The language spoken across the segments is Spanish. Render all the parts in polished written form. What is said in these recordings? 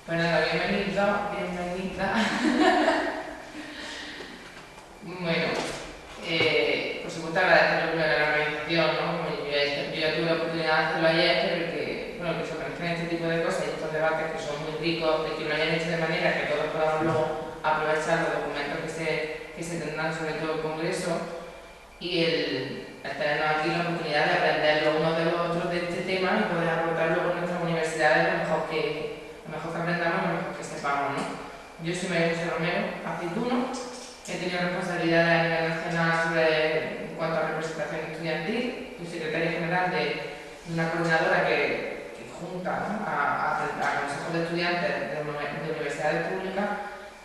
Pues nada, bienvenida. Bueno, por supuesto agradecerlo primero a la organización, ¿no? Yo ya tuve la oportunidad de hacerlo ayer, pero que se organicen este tipo de cosas y estos debates que son muy ricos, de que lo hayan hecho de manera que todos podamos luego aprovechar los documentos que se tendrán sobre todo el Congreso y el tenernos aquí la oportunidad de aprender los unos de los otros de este tema y poder aportar luego en nuestras universidades lo mejor que aprendamos, lo mejor que sepamos, ¿no? Yo soy María José Romero, aceituno, he tenido responsabilidades a nivel nacional en cuanto a representación estudiantil, soy secretaria general de una coordinadora que junta, ¿no? a consejos de estudiantes de universidades públicas,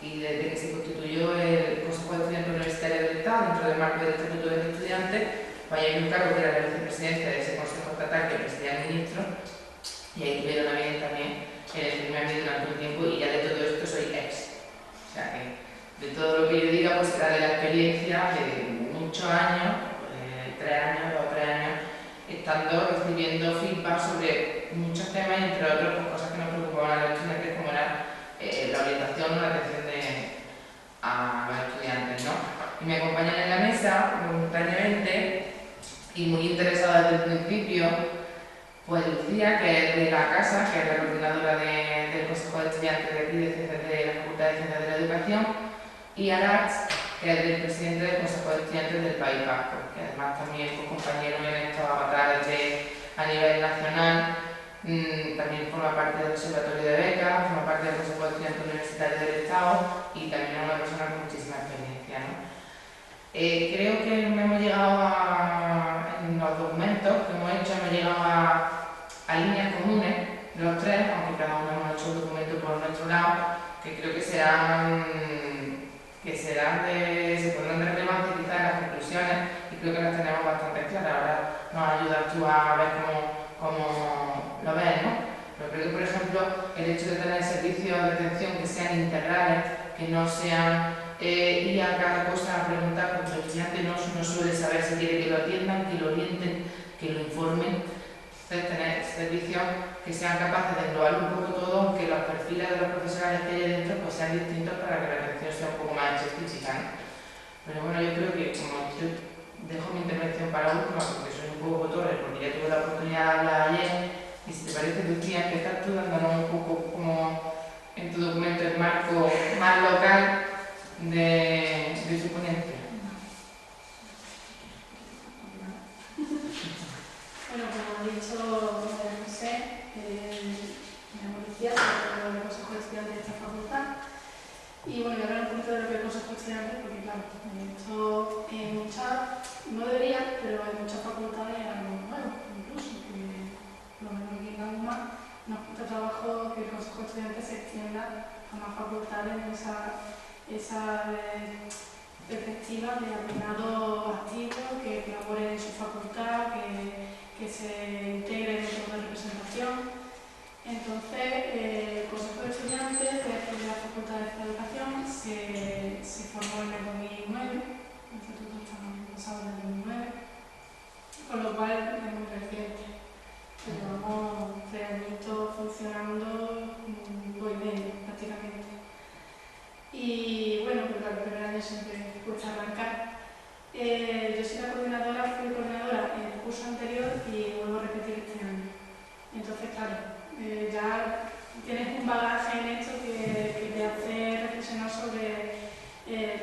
y desde que se constituyó el Consejo de Estudiantes Universitarios del Estado dentro del marco del Estatuto de Estudiantes, pues hay un cargo que era la vicepresidencia de ese Consejo Estatal que presidía el ministro, y ahí tuvieron a bien también elegirme a mí durante un tiempo, y ya de todo esto soy ex. O sea que de todo lo que yo diga pues será de la experiencia de muchos años, 2 o 3 años, estando recibiendo feedback sobre muchos temas y entre otros pues, cosas que nos preocupaban a los estudiantes, como era la orientación o la atención a los estudiantes, ¿no? Y me acompañan en la mesa voluntariamente y muy interesada desde el principio, pues Lucía, que es de la casa, que es la coordinadora del Consejo de Estudiantes de aquí de la Facultad de Ciencias de la Educación, y Arach, que es el presidente del Consejo de Estudiantes del País Vasco, que además también es compañero en estos avatares a nivel nacional. También forma parte del Observatorio de Becas, forma parte del Consejo de Estudiantes Universitarios del Estado y también es una persona con muchísima experiencia, ¿no? Creo que hemos llegado en los documentos que hemos hecho, hemos llegado a líneas comunes de los tres, aunque cada uno hemos hecho un documento por nuestro lado, que creo que se pondrán de relevancia quizás en las conclusiones, y creo que las tenemos bastante claras. Ahora nos ayudas tú a ver cómo lo ves, ¿no? Pero creo que, por ejemplo, el hecho de tener servicios de atención que sean integrales, que no sean ir a cada cosa a preguntar, porque el estudiante no suele saber si quiere que lo atiendan, que lo orienten, que lo informen. Entonces, tener servicios que sean capaces de englobar un poco todo, aunque los perfiles de los profesionales que hay dentro pues, sean distintos para que la atención sea un poco más específica, ¿no? Pero bueno, yo creo que como yo dejo mi intervención para última, porque soy un poco torre, porque ya tuve la oportunidad de hablar ayer, y si te parece, Lucía, empezar tú dándonos un poco como en tu documento el marco más local de su ponencia. Bueno, como ha dicho José, me llamo Lucía, soy del Consejo de Estudiantes de esta facultad. Y bueno, voy a hablar un poquito de lo que es el Consejo de Estudiantes, porque claro, esto en muchas, no debería, pero en muchas facultades es algo nuevo, incluso, que por lo menos aquí en la UMA nos cuesta trabajo que el Consejo de Estudiantes se extienda a más facultades en esa perspectiva de alumnado activo, que colabore en su facultad, que se integre en el de representación. Entonces, el Consejo de Estudiantes de la Facultad de Educación se formó en el 2009, el estatuto está basado en el 2009, con lo cual es muy reciente. Llevamos 3 añitos funcionando, 2 y medio prácticamente. Y bueno, pues claro, el primer año siempre cuesta arrancar. Yo soy fui coordinadora en el curso anterior y vuelvo a repetir este año. Entonces, claro, ya tienes un bagaje en esto que te hace reflexionar sobre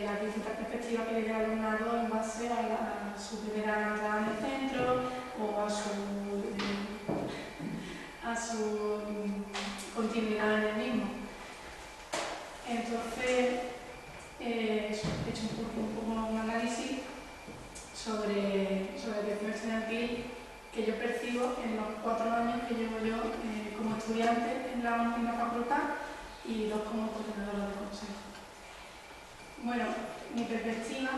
las distintas perspectivas que tiene el alumnado en base a su primera entrada en el centro o a su continuidad en el mismo. Entonces, he hecho un poco un análisis sobre la dirección estudiantil que yo percibo en los 4 años que llevo yo como estudiante en la facultad y 2 como coordinadora de consejo. Bueno, mi perspectiva,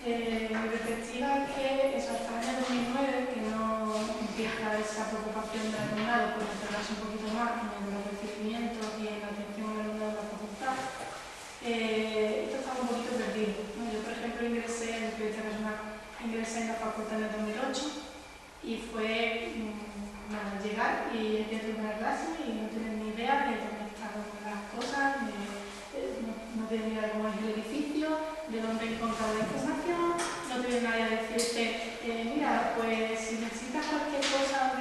mi perspectiva es que eso hasta el año 2009, que no empieza esa preocupación del alumnado por integrarse un poquito más en los recibimientos y en la atención al alumnado de la facultad, esto estaba un poquito perdido, ¿no? Yo, por ejemplo, ingresé en la facultad en el 2008 y fue llegar y empiezo a primera clase te viene nadie cómo es el edificio, de dónde encontrar la información, no te viene nadie a decirte, mira, pues si necesitas cualquier cosa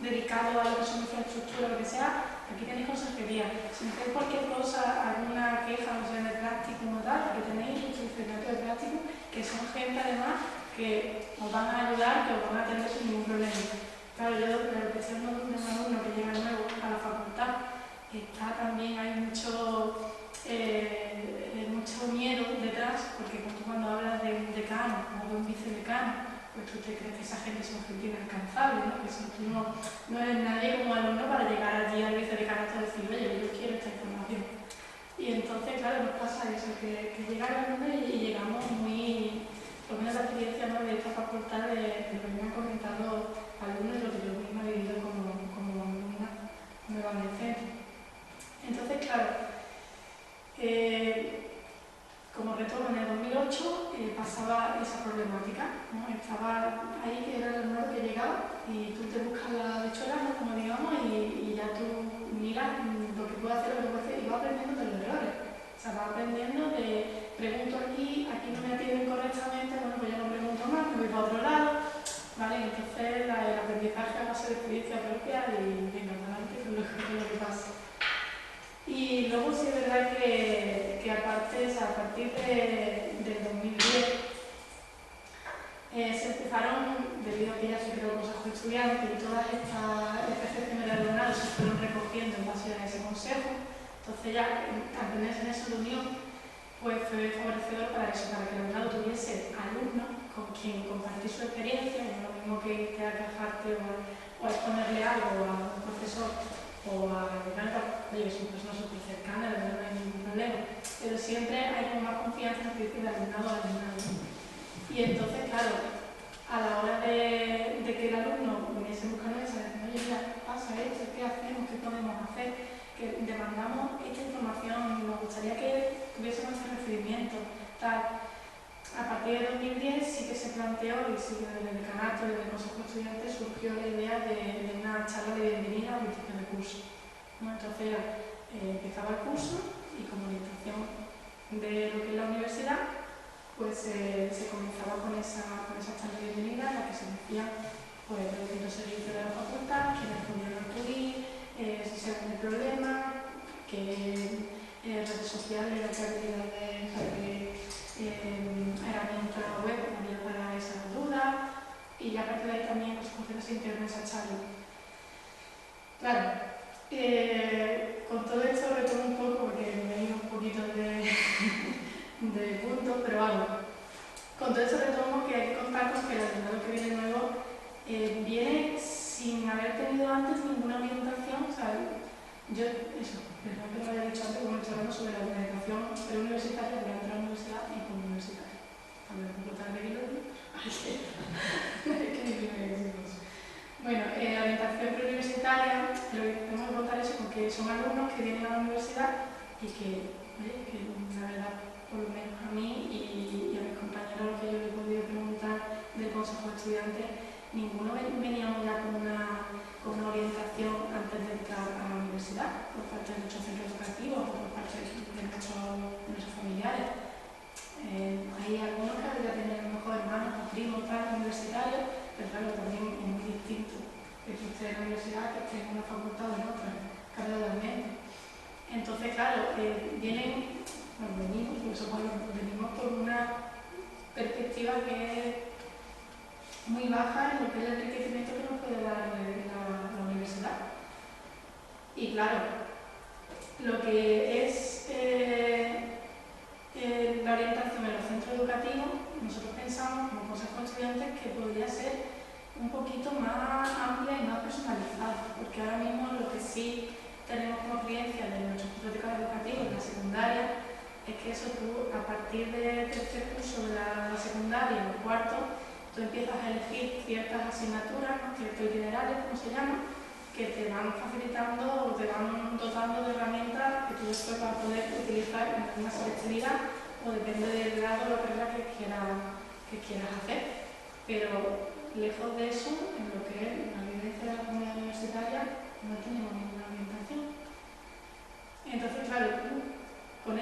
dedicado a lo que son infraestructura o lo que sea, aquí tenéis consejería. Si necesitáis cualquier cosa, alguna queja, no sé, de plástico o tal, aquí tenéis un secretario de plástico, que son gente además que os van a ayudar, que os van a atender sin ningún problema. Claro, yo lo que estoy hablando de un alumno que llega nuevo a la facultad, también hay mucho miedo detrás, porque cuando hablas de un decano o de un vicedecano, pues tú te crees que esa gente son gente inalcanzable, ¿no? Que si tú no eres nadie como alumno para llegar allí al vicedecanato y decir, oye, yo quiero esta información. Y entonces, claro, nos pasa eso, que llega el alumno y llegamos muy, por lo menos la experiencia, ¿no?, de esta facultad, de lo que me han comentado alumnos y lo que yo misma he vivido como alumna nueva en el centro. Entonces, claro, como retomo, en el 2008 pasaba esa problemática, ¿no? Estaba ahí que era el alumnado que llegaba y tú te buscas la bichuela, ¿no?, como digamos, y ya tú miras lo que puedo hacer, y vas aprendiendo de los errores. O sea, vas aprendiendo de, pregunto aquí no me atienden correctamente, bueno, pues ya no pregunto más, me voy para otro lado, ¿vale? Entonces el aprendizaje a base de experiencia propia y venga, adelante con lo que pasa. Y luego sí es verdad que aparte, o sea, a partir del 2010 se empezaron, debido a que ya se creó el Consejo de Estudiantes y todas estas percepciones del alumnado se fueron recogiendo en base a ese consejo, entonces ya al tenerse en esa reunión pues fue favorecedor para eso, para que el alumnado tuviese alumnos con quien compartir su experiencia, no es lo mismo que quejarte o a exponerle algo a un profesor o a oye, son personas súper cercanas, no hay ningún problema, pero siempre hay como más confianza en el alumnado al alumnado. Y entonces, claro, a la hora de que el alumno viniese buscando esa, oye, mira, pasa esto, ¿qué hacemos? ¿Qué podemos hacer? Que demandamos esta información, nos gustaría que tuviésemos este recibimiento, tal. A partir de 2010 sí que se planteó, y sí que desde el decanato y del Consejo de Estudiantes surgió la idea de una charla de bienvenida a principio de curso, ¿no? Entonces empezaba el curso y como orientación de lo que es la universidad, pues se comenzaba con esa charla de bienvenida en la que se decía pues, los distintos servicios de la facultad, quienes podían acudir, si se ven el problema, qué redes sociales, qué habilidades, herramientas web había para esa duda, y ya a partir de ahí también los cursos se integran en esa charla. Claro, con todo esto retomo un poco porque me he ido un poquito de punto, pero vamos, con todo esto retomo que hay que contar con que el alumnado que viene nuevo viene sin haber tenido antes ninguna orientación, o sea, yo, eso, perdón que lo haya dicho antes, como he hablando sobre la orientación preuniversitaria durante la universidad y como universitaria. A ver, completar de kilómetros. Bueno, la orientación preuniversitaria, lo que tenemos que contar es porque son alumnos que vienen a la universidad y que, oye, que la verdad, por lo menos a mí y a mis compañeros, lo que yo le he podido preguntar del Consejo de Estudiantes, ninguno veníamos ya con una orientación antes de entrar a la universidad, por parte de nuestros centros educativos o por parte de nuestros familiares. Hay algunos que ya tienen a lo mejor hermanos o primos universitarios, pero claro, también es muy distinto que tú estés en la universidad que estés en una facultad o en otra, cardiologamente. Entonces, claro, venimos por una perspectiva que es muy baja en lo que es el enriquecimiento que nos puede dar la universidad. Y claro, lo que es la orientación en los centros educativos, nosotros pensamos como Consejo de Estudiantes que podría ser un poquito más amplia y más personalizada, porque ahora mismo lo que sí tenemos como experiencia de nuestros protocolos educativos en la secundaria es que eso tú, a partir del tercer curso de la secundaria o cuarto, tú empiezas a elegir ciertas asignaturas, ciertos itinerarios, como se llama, que te van facilitando o te van dotando de herramientas que tú después vas a poder utilizar en una selectividad o depende del grado o la carrera que quieras hacer. Pero lejos de eso, en lo que es la vivencia de la comunidad universitaria, no tenemos ninguna orientación. Entonces, claro, con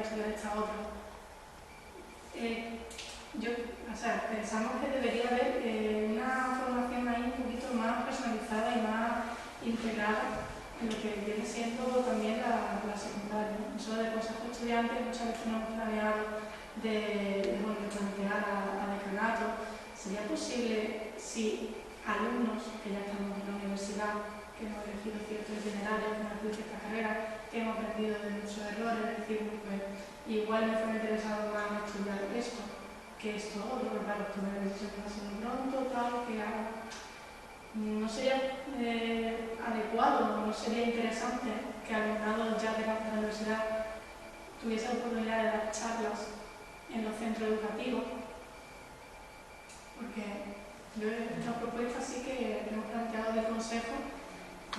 estudiar esta otra. Pensamos que debería haber una formación ahí un poquito más personalizada y más integrada en lo que viene siendo también la secundaria. Eso de consejo de estudiantes muchas veces no hemos planeado de plantear a decanato. ¿Sería posible si alumnos que ya estamos en la universidad, que hemos elegido ciertos itinerarios, que hemos elegido ciertas carreras, que hemos aprendido de nuestros errores, decir, pues igual me fue interesado más estudiar esto que esto otro, pero claro, tomar la decisión que va a ser pronto, tal, que no sería adecuado, no sería interesante que alumnado ya de la universidad tuviese la oportunidad de dar charlas en los centros educativos, porque esta propuesta sí que hemos planteado del consejo,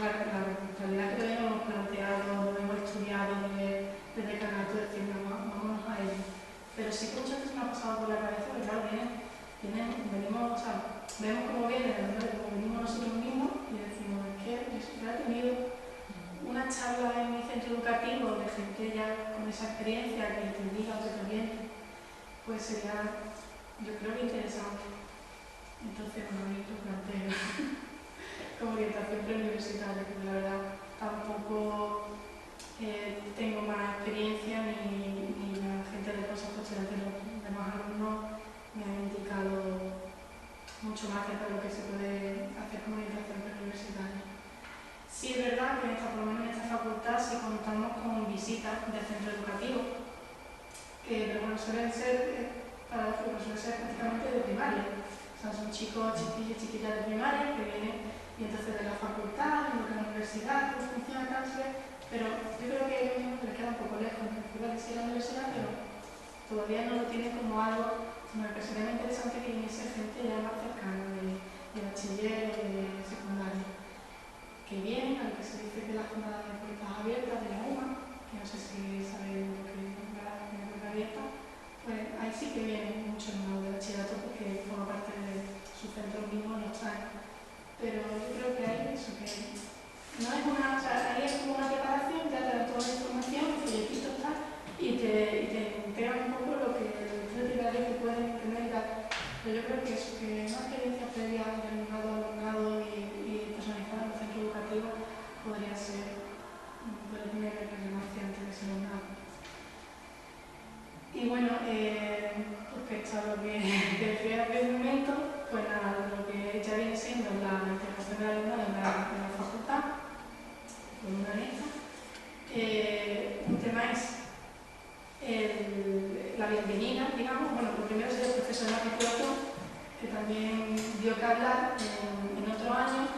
la realidad que todavía no hemos planteado, no hemos estudiado desde decanato, decir, vamos a ello. Pero sí que muchas veces me ha pasado por la cabeza que claro, venimos, vemos cómo vienen, como venimos nosotros mismos y decimos, es que yo he tenido una charla en mi centro educativo de gente ya con esa experiencia que te diga o que te oriente, pues sería, yo creo que interesante. Entonces, bueno, yo planteo como orientación preuniversitaria, que la verdad tampoco tengo más experiencia ni la gente de cosas estudiantes, los demás alumnos me han indicado mucho más acerca de lo que se puede hacer como orientación preuniversitaria. Sí es verdad que por lo menos en esta facultad sí contamos con visitas de centro educativo, pero bueno, suelen ser prácticamente de primaria. O sea, son chicos, chiquillos, chiquillas de primaria que vienen y entonces de la facultad, de la universidad, cómo funciona tal, pero yo creo que a ellos mismos les queda un poco lejos, porque sí la universidad, pero todavía no lo tienen como algo. Me parecería interesante que viniese gente ya más cercana de bachiller o de secundaria, que vienen, a lo que se dice que la jornada de puertas abiertas de la UMA, que no sé si sabéis lo que es la puerta abierta, pues ahí sí que vienen muchos hermanos de bachillerato porque forma parte de su centro mismo, los traen. Pero yo creo que hay eso, que no es una, o sea, ahí es como una preparación, ya te dan toda la información, proyectitos tal, y te integran un poco lo que que pueden tener y tal. Pero yo creo que eso, que una experiencia previa de alumnado y personalizada en el centro educativo podría tener relevancia ante ese alumnado. Y bueno, respecto a lo que decía hace un momento, pues nada, lo que ya viene siendo la integración del alumnado en la facultad, con una lista, un tema es la bienvenida, digamos. Bueno, lo primero sería el proceso de matriculación, que también dio que hablar en otro año.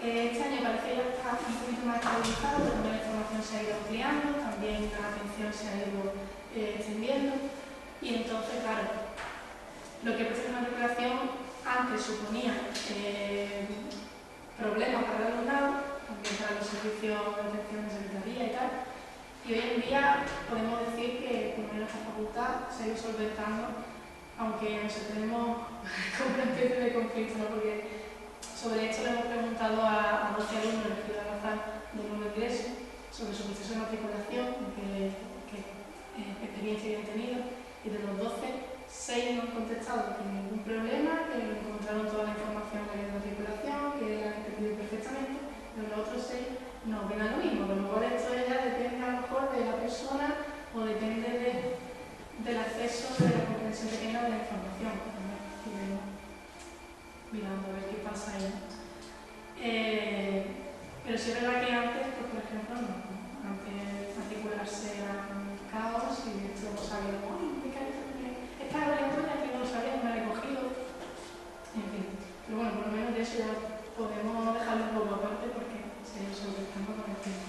Este año parece que ya está un poquito más estabilizado, pero también la información se ha ido ampliando, también la atención se ha ido extendiendo. Y entonces, claro, lo que el proceso de matriculación antes suponía problemas para el alumnado, también para los servicios de atención de secretaría y tal. Y hoy en día podemos decir que por lo menos la facultad se ha ido solventando, aunque nos tenemos como una especie de conflicto, ¿no? Porque sobre esto le hemos preguntado a 12 alumnos elegidos al azar del nuevo ingreso sobre su proceso de matriculación, qué experiencia habían tenido, y de los 12, 6 nos han contestado que ningún problema, que encontraron toda la información de la matriculación, que la han entendido perfectamente, pero los otros 6 no opinan lo mismo, con lo cual esto ya depende a lo mejor de la persona o depende del acceso, de la comprensión que tenga de la información. Mirando a ver qué pasa ahí. Pero sí es verdad que antes, pues, por ejemplo, antes matricularse era un caos y esto no sabíamos, esta obligatoria que no lo sabíamos, me la he cogido. En fin, pero bueno, por lo menos de eso ya podemos dejarlo un poco aparte porque solventando con el tiempo.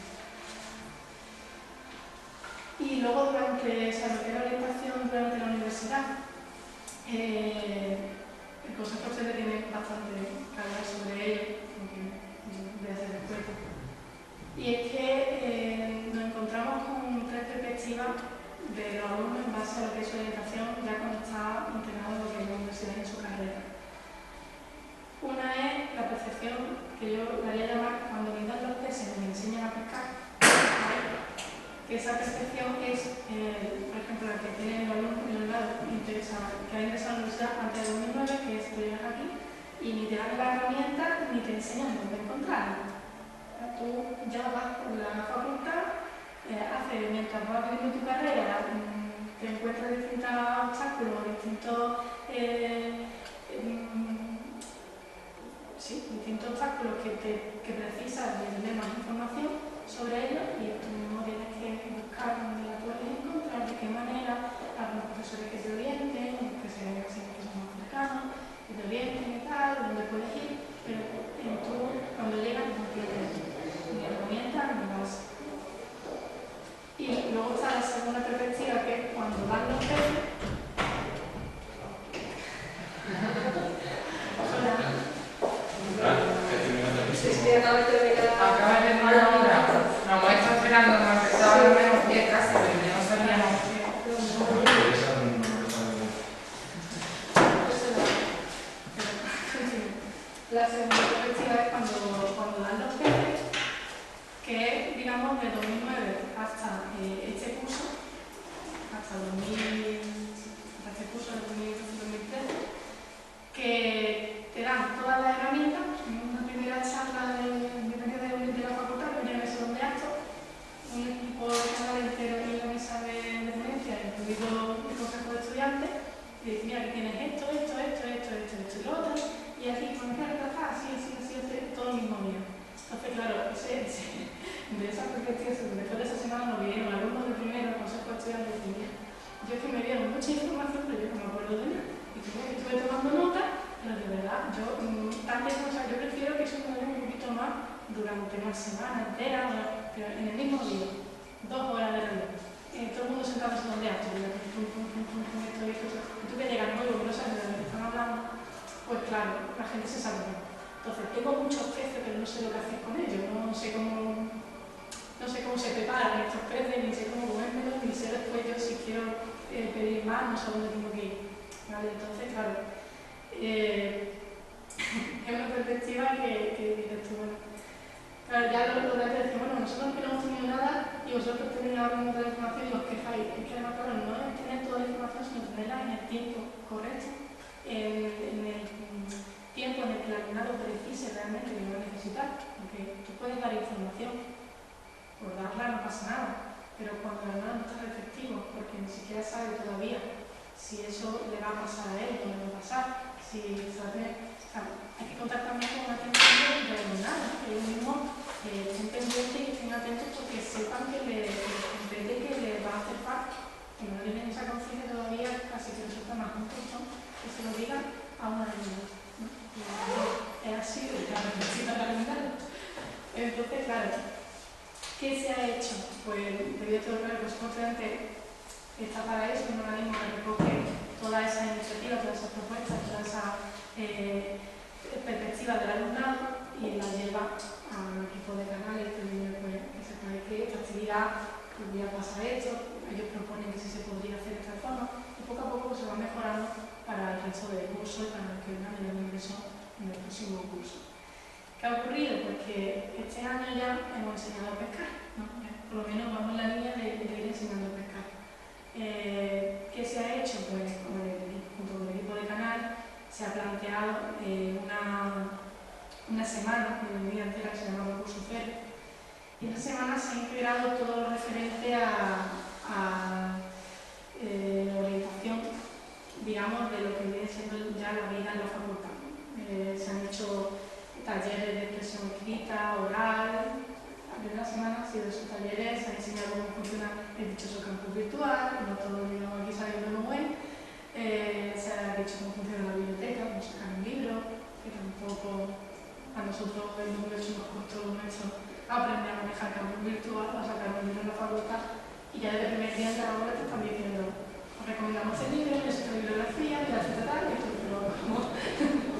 Y luego durante, lo que es la orientación durante la universidad, el Consejo Docente tiene bastante que hablar sobre ello, aunque voy a hacer después. Y es que nos encontramos con 3 perspectivas de los alumnos en base a lo que es su orientación ya cuando está integrado en lo que es la universidad en su carrera. Una es la percepción que yo la haría llamar cuando me dan los peces y me enseñan a pescar, que que esa percepción es, por ejemplo, la que tiene el alumno en el lado interesado, que ha ingresado a la universidad antes de 2009, que es tú llegas aquí y ni te dan la herramienta ni te enseñan dónde encontrarla. Tú ya vas por la facultad, mientras vas viviendo tu carrera, te encuentras distintos obstáculos, distintos obstáculos que precisas de tener más información sobre ellos, y tú mismo tienes que buscar dónde la puedes encontrar, de qué manera, algunos profesores que te orienten, que sean así que son más cercanos, que te orienten y tal, dónde puedes ir, pero tú cuando llegas no tienes ni herramientas ni base. Y luego está la segunda perspectiva, que es cuando dan los peces. Acaba de terminar una. No, hemos estado esperando, como empezaba a menos 10 casi, pero ya no sabíamos. La segunda perspectiva es cuando dan los peces, que es, digamos, de 2009 hasta este curso, hasta este curso de 2012-2013, que te dan todas las herramientas. En una primera charla de la facultad, que ya me son de acto, un equipo de canal entero y la mesa de ponencia, incluido el consejo de estudiantes, y dice, mira, que tienes esto y lo otro, y aquí con esta así, todo el mismo día. Entonces, claro, de esa perspectiva, después de esa semana nos vieron alumnos de primero, consejo de estudiantes, y yo es que me dieron mucha información, pero yo no me acuerdo de nada. Y estuve tomando nota, pero de verdad, yo prefiero que eso me dé un poquito más durante una semana entera, pero en el mismo día, 2 horas de reloj. Todo el mundo sentado en donde acto, y tú que llegas nuevo, que no sabes de lo que están hablando, pues claro, la gente se sabe. Entonces, tengo muchos peces, pero no sé lo que hacer con ellos, no sé cómo se preparan estos peces, ni sé cómo comérmelos, ni sé después yo si quiero pedir más, no sé a dónde tengo que ir. ¿Vale? Entonces, claro, es una perspectiva que dices tú, bueno, claro, ya lo de antes decir, bueno, nosotros que no hemos tenido nada y vosotros tenéis ahora mismo toda la información y os quejáis. Es que además, claro, no es tener toda la información, sino tenerla en el tiempo correcto, en el tiempo en el que el alumnado precise realmente que lo va a necesitar, porque tú puedes dar información, por darla no pasa nada, pero cuando el alumnado no está receptivo, porque ni siquiera sabe todavía si eso le va a pasar a él o no le va a pasar, si sabe, hay que contar también con una atención del alumnado, que ellos mismos estén pendientes y estén atentos porque sepan que le va a hacer falta. Y no tienen esa conciencia todavía, casi que resulta más justo que se lo digan a una alumna. Es así, la necesita la alumnado. Entonces, claro, ¿qué se ha hecho? Pues debido a todo el consecuentemente está para eso, un organismo que recoge todas esas iniciativas, todas esas propuestas, toda esa perspectiva del alumnado y la lleva al equipo de canales que sepa que esta actividad podría pasar esto, ellos proponen que sí se podría hacer de esta forma y poco a poco pues, se va mejorando para el resto del curso y para que vengan el ingreso en el próximo curso. ¿Qué ha ocurrido? Pues que este año ya hemos enseñado a pescar, ¿no? Por lo menos vamos en la línea de ir enseñando a pescar. ¿Qué se ha hecho? Pues junto con el equipo de canal se ha planteado una semana, una día entera que se llama curso cero, y en esta semana se ha integrado todo lo referente a la orientación, digamos, de lo que viene siendo ya la vida en la facultad. Se han hecho talleres de expresión escrita, oral. La primera semana han sido esos talleres, se ha enseñado cómo funciona el dichoso campus virtual, no todo lo aquí saliendo muy bueno. Se ha dicho cómo funciona la biblioteca, cómo sacar un libro, que tampoco a nosotros en 2008 nos costó mucho aprender a manejar el campus virtual, a sacar un libro en la facultad, y ya desde el primer día en la obra te están diciendo, os recomendamos este libro, es esta bibliografía, y la tal, y todo,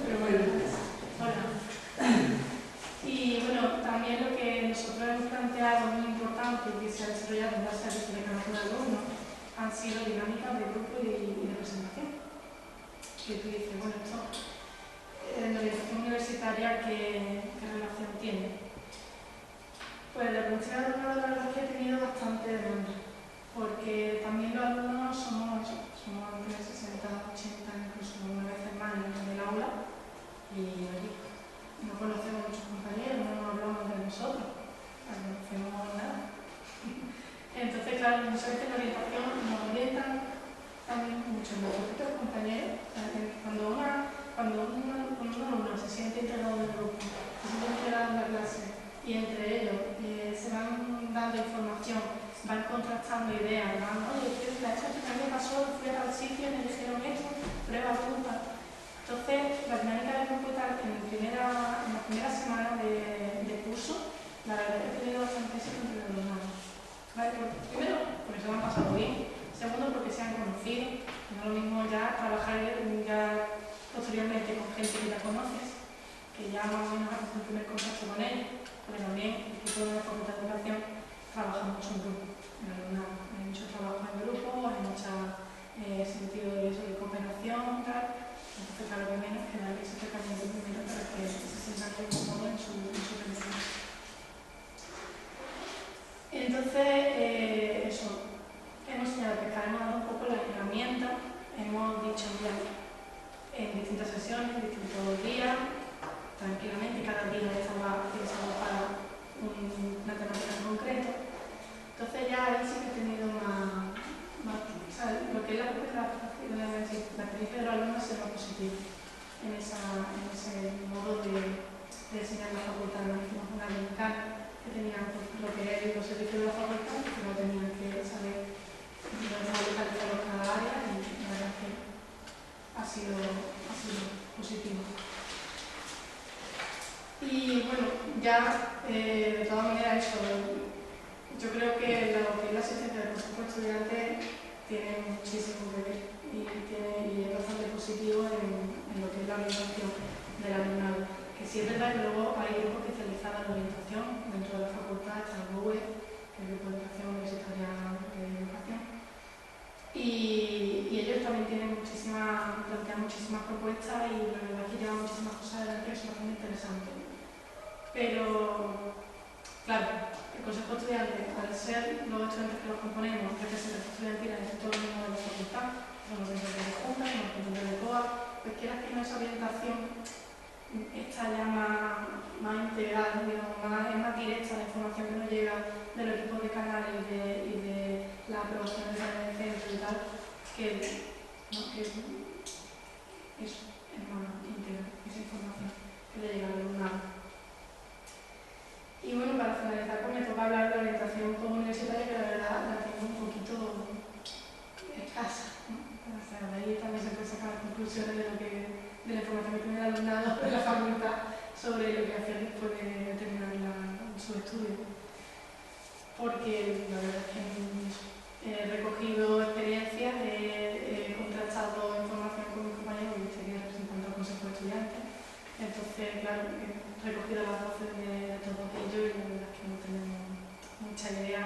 pero bueno, hola. Y bueno, también lo que nosotros hemos planteado muy importante y que se ha desarrollado en base a los de cada alumno han sido dinámicas de grupo y de presentación. Que tú dices, bueno, esto en la educación universitaria, ¿qué relación tiene? Pues la atención al alumnado la verdad es que he tenido bastante demanda, porque también los alumnos somos entre 60, 80, incluso 9 veces más en el aula, y oye, no conocemos a muchos compañeros, no nos hablamos de nosotros, no conocemos nada. Entonces, claro, muchas veces la orientación nos orientan también mucho en los propios compañeros. Cuando un alumno se siente integrado en el grupo, se siente integrado en la clase, y entre ellos se van dando información, van contrastando ideas, oye, esto también pasó, fui a tal sitio, me dijeron esto, prueba, punta. Entonces, la dinámica del grupo tal, en la primera semana de curso, la verdad es que he tenido bastante éxito entre los alumnos. ¿Vale? Primero, porque se lo han pasado bien. Segundo, porque se han conocido. No es lo mismo ya trabajar ya posteriormente con gente que ya conoces, que ya más o menos haces el primer contacto con ellos, porque también el equipo de la Facultad de Educación trabaja mucho en grupo. Hay mucho trabajo en grupo, hay mucho sentido de eso, de cooperación, tal. Entonces, claro que menos que darle ese acercamiento primero para que se sientan cómodos en su relación. Entonces, eso, hemos señalado que hemos dado un poco la herramienta, hemos dicho ya en distintas sesiones, en distintos días, tranquilamente, cada día estaba pensado para una temática en concreto. Entonces ya ahí sí que he tenido más o sea, lo que es la experiencia de los alumnos es más positivo en ese modo de enseñar en la facultad. No hicimos una dinámica que tenían lo que es los servicios de la facultad, que no tenían que saber localizarlo en cada área, y la verdad es que ha sido positivo. Y bueno, ya de todas maneras eso, yo creo que lo que es la asistencia del consejo estudiante tiene muchísimo que ver y es bastante positivo en lo que es la orientación del alumnado. Que sí es verdad que luego hay grupos especializados en orientación dentro de la facultad, está el GUE, que es el Grupo de Orientación Universitaria de Educación, y ellos también plantean muchísimas propuestas, y la verdad es que llevan muchísimas cosas adelante que son bastante interesantes. Pero, claro, el consejo estudiante, al ser los estudiantes que los componemos, representación estudiantil en todo el mundo de la facultad, son los representantes de junta, son los representantes de COA, pues quieras que no, esa orientación está ya más integrada, digamos, es más directa la información que nos llega de los equipos de canales y de la aprobación de exámenes de centro y tal, que eso es más íntegra, esa información que le llega al alumnado. Y bueno, para finalizar, pues me toca hablar de la orientación universitaria, que la verdad la tengo un poquito escasa, ¿no? O sea, de ahí también se puede sacar conclusiones de la información que tiene el alumnado de la facultad sobre lo que hacer después de terminar su estudio. Porque la verdad es que he recogido experiencias, he contrastado información con mis compañeros, que estoy representando al consejo de estudiantes. Entonces, claro, he recogido las voces de todos ellos, y la verdad es que no tenemos mucha idea.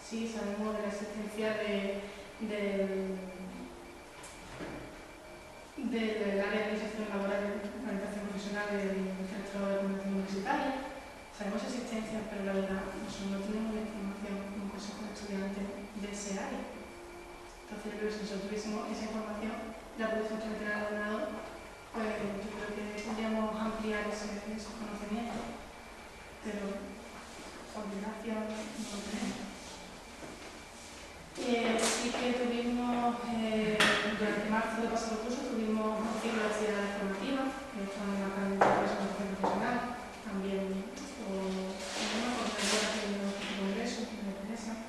Sí, sabemos de la existencia del área de iniciación laboral de orientación profesional del Centro de Coordinación Universitaria. Sabemos su existencia, pero la verdad nosotros no tenemos la información como consejo de estudiantes de ese área. Entonces, yo creo que si nosotros tuviésemos esa información, la pudiésemos transmitir al alumnado, pues yo creo que podríamos ampliar esos conocimientos, pero por desgracia no lo tenemos. Sí que tuvimos, durante marzo del pasado curso, tuvimos un ciclo de actividades formativas, que están en la academia de presentación profesional, también una coordinadora que vino a un congreso, que me interesa.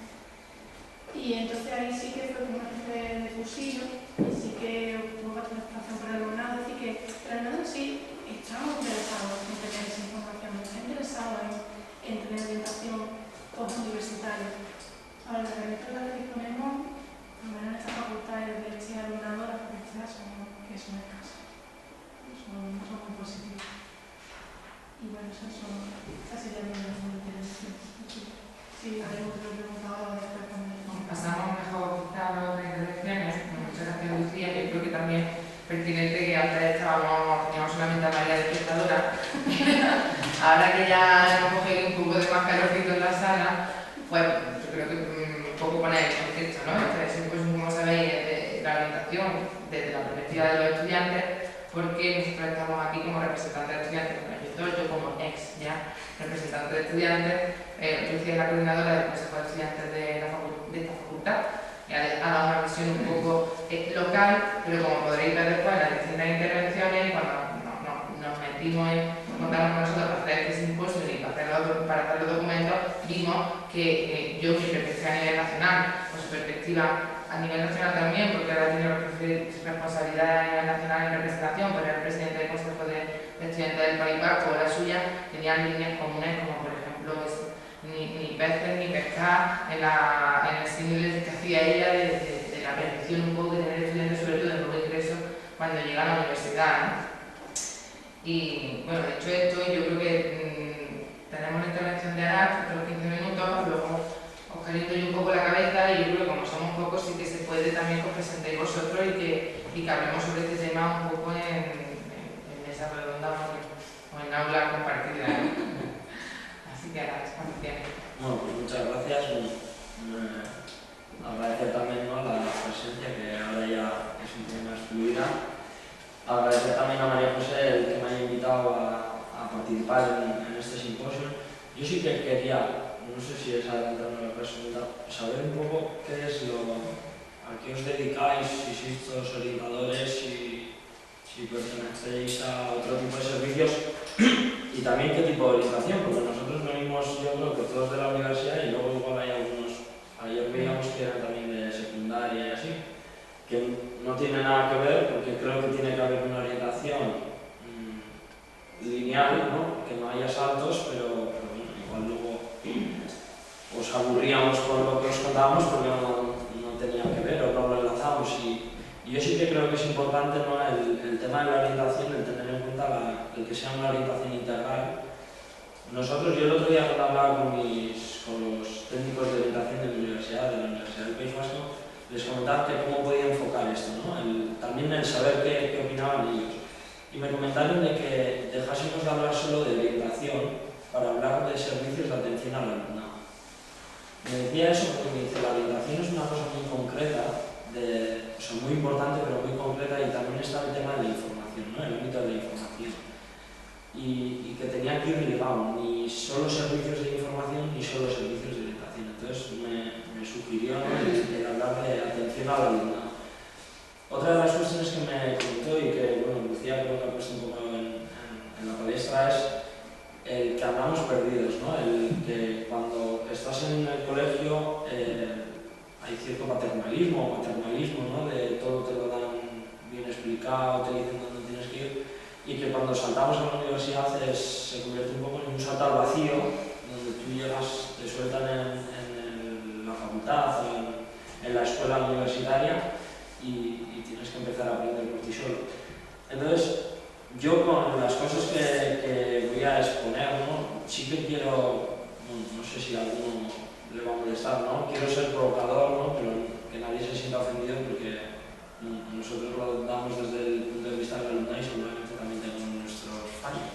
Y entonces ahí sí que fue como una especie de cursillo, y sí que hubo bastante participación por el alumnado. Es decir, que el alumnado sí estamos interesados en tener esa información, está interesado en tener orientación postuniversitaria. Ahora, las herramientas las que disponemos, al menos en esta facultad de este alumnado, las capacidades son escasas, son muy positivas. Y bueno, esa sería mi intervención. Sí, haremos otra pregunta ahora después también. Pasamos mejor quizá a las otras intervenciones. Muchas gracias, Lucía. Yo creo que también pertinente que antes teníamos solamente a María de espectadora. Ahora que ya hemos cogido un poco de de más calorcito en la sala, pues yo creo que un poco poner el contexto, ¿no? Este simposio, como sabéis, es de la orientación desde la perspectiva de los estudiantes, porque nosotros estamos aquí como representantes de estudiantes, yo como ex ya representante de estudiantes, yo soy la coordinadora del Consejo de Estudiantes de esta facultad, y ha dado una visión un poco local, pero como podréis ver después en las distintas intervenciones, cuando nos metimos en contamos con nosotros para hacer este simposio y para hacer los documentos, vimos que yo, mi perspectiva a nivel nacional, con su perspectiva a nivel nacional también, porque ahora tiene responsabilidad a nivel nacional en representación, pues era el presidente del Consejo de Estudiantes del País Vasco, la suya, tenían líneas comunes como por ejemplo ni peces ni pescar en el símil que hacía ella de la percepción un poco que tener estudiantes, sobre todo de nuevo ingreso, cuando llegan a la universidad, ¿no? Y bueno, dicho esto, yo creo que tenemos la intervención de Arat, otros 15 minutos, luego os caliento yo un poco la cabeza y yo creo que como somos pocos sí que se puede también que os presentéis vosotros y que hablemos sobre este tema un poco en mesa redonda o en aula compartida, ¿no? Así que Arat, cuando tienes. Bueno, pues muchas gracias. Agradecer también, ¿no?, la presencia, que ahora ya es un poco más fluida. Agradecer también a María José el que me haya invitado a participar en este simposio. Yo sí que quería, no sé si es adelantarme la pregunta, saber un poco qué es a qué os dedicáis, si sois todos orientadores, si pertenecéis a otro tipo de servicios y también qué tipo de orientación, porque nosotros venimos, yo creo que todos de la universidad y luego igual hay algunos, ayer veíamos que eran también de secundaria y así, que no tiene nada que ver, porque creo que tiene que haber una orientación lineal, ¿no?, que no haya saltos, pero bueno, igual luego os aburríamos con lo que os contábamos porque no tenía que ver o no lo enlazamos. Y yo sí que creo que es importante, ¿no?, el tema de la orientación, el tener en cuenta el que sea una orientación integral. Nosotros, yo el otro día cuando hablaba con los técnicos de orientación de la Universidad del País Vasco, les comentaba que cómo podía enfocar esto, ¿no? También el saber qué opinaban ellos. Y me comentaron de que dejásemos de hablar solo de orientación para hablar de servicios de atención al alumnado. Me decía eso porque me dice, la orientación es una cosa muy concreta, muy importante pero muy concreta, y también está el tema de la información, ¿no?, el ámbito de la información. Y que tenía que ir ligado, ni solo servicios de información ni solo servicios de orientación. Entonces me sugirió, ¿no?, el hablar de atención al alumnado. Otra de las cuestiones que me comentó y que, bueno, Lucía creo que ha puesto un poco en la palestra es el que andamos perdidos, ¿no?, el que cuando estás en el colegio hay cierto paternalismo, ¿no?, de todo te lo dan bien explicado, te dicen dónde tienes que ir, y que cuando saltamos a la universidad se convierte un poco en un salto al vacío, donde tú llegas, te sueltan en la facultad o en la escuela universitaria y tienes que empezar a aprender por ti solo. Entonces, yo con las cosas que voy a exponer, ¿no?, sí que quiero, no sé si a alguno le va a molestar, ¿no?, quiero ser provocador, ¿no?, pero que nadie se sienta ofendido, porque nosotros lo damos desde el punto de vista del alumnado y seguramente también tenemos nuestros fallos.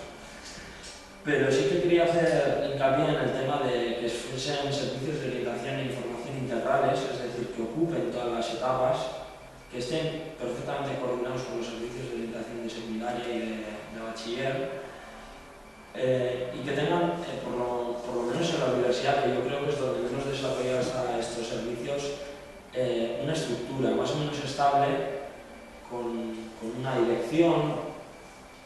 Pero sí que quería hacer hincapié en el tema de que fuesen servicios de orientación e información integrales, es decir, que ocupen todas las etapas, que estén perfectamente coordinados con los servicios de orientación de secundaria y de bachiller, y que tengan, por lo menos en la universidad, que yo creo que es donde menos desarrollados están estos servicios, una estructura más o menos estable, con una dirección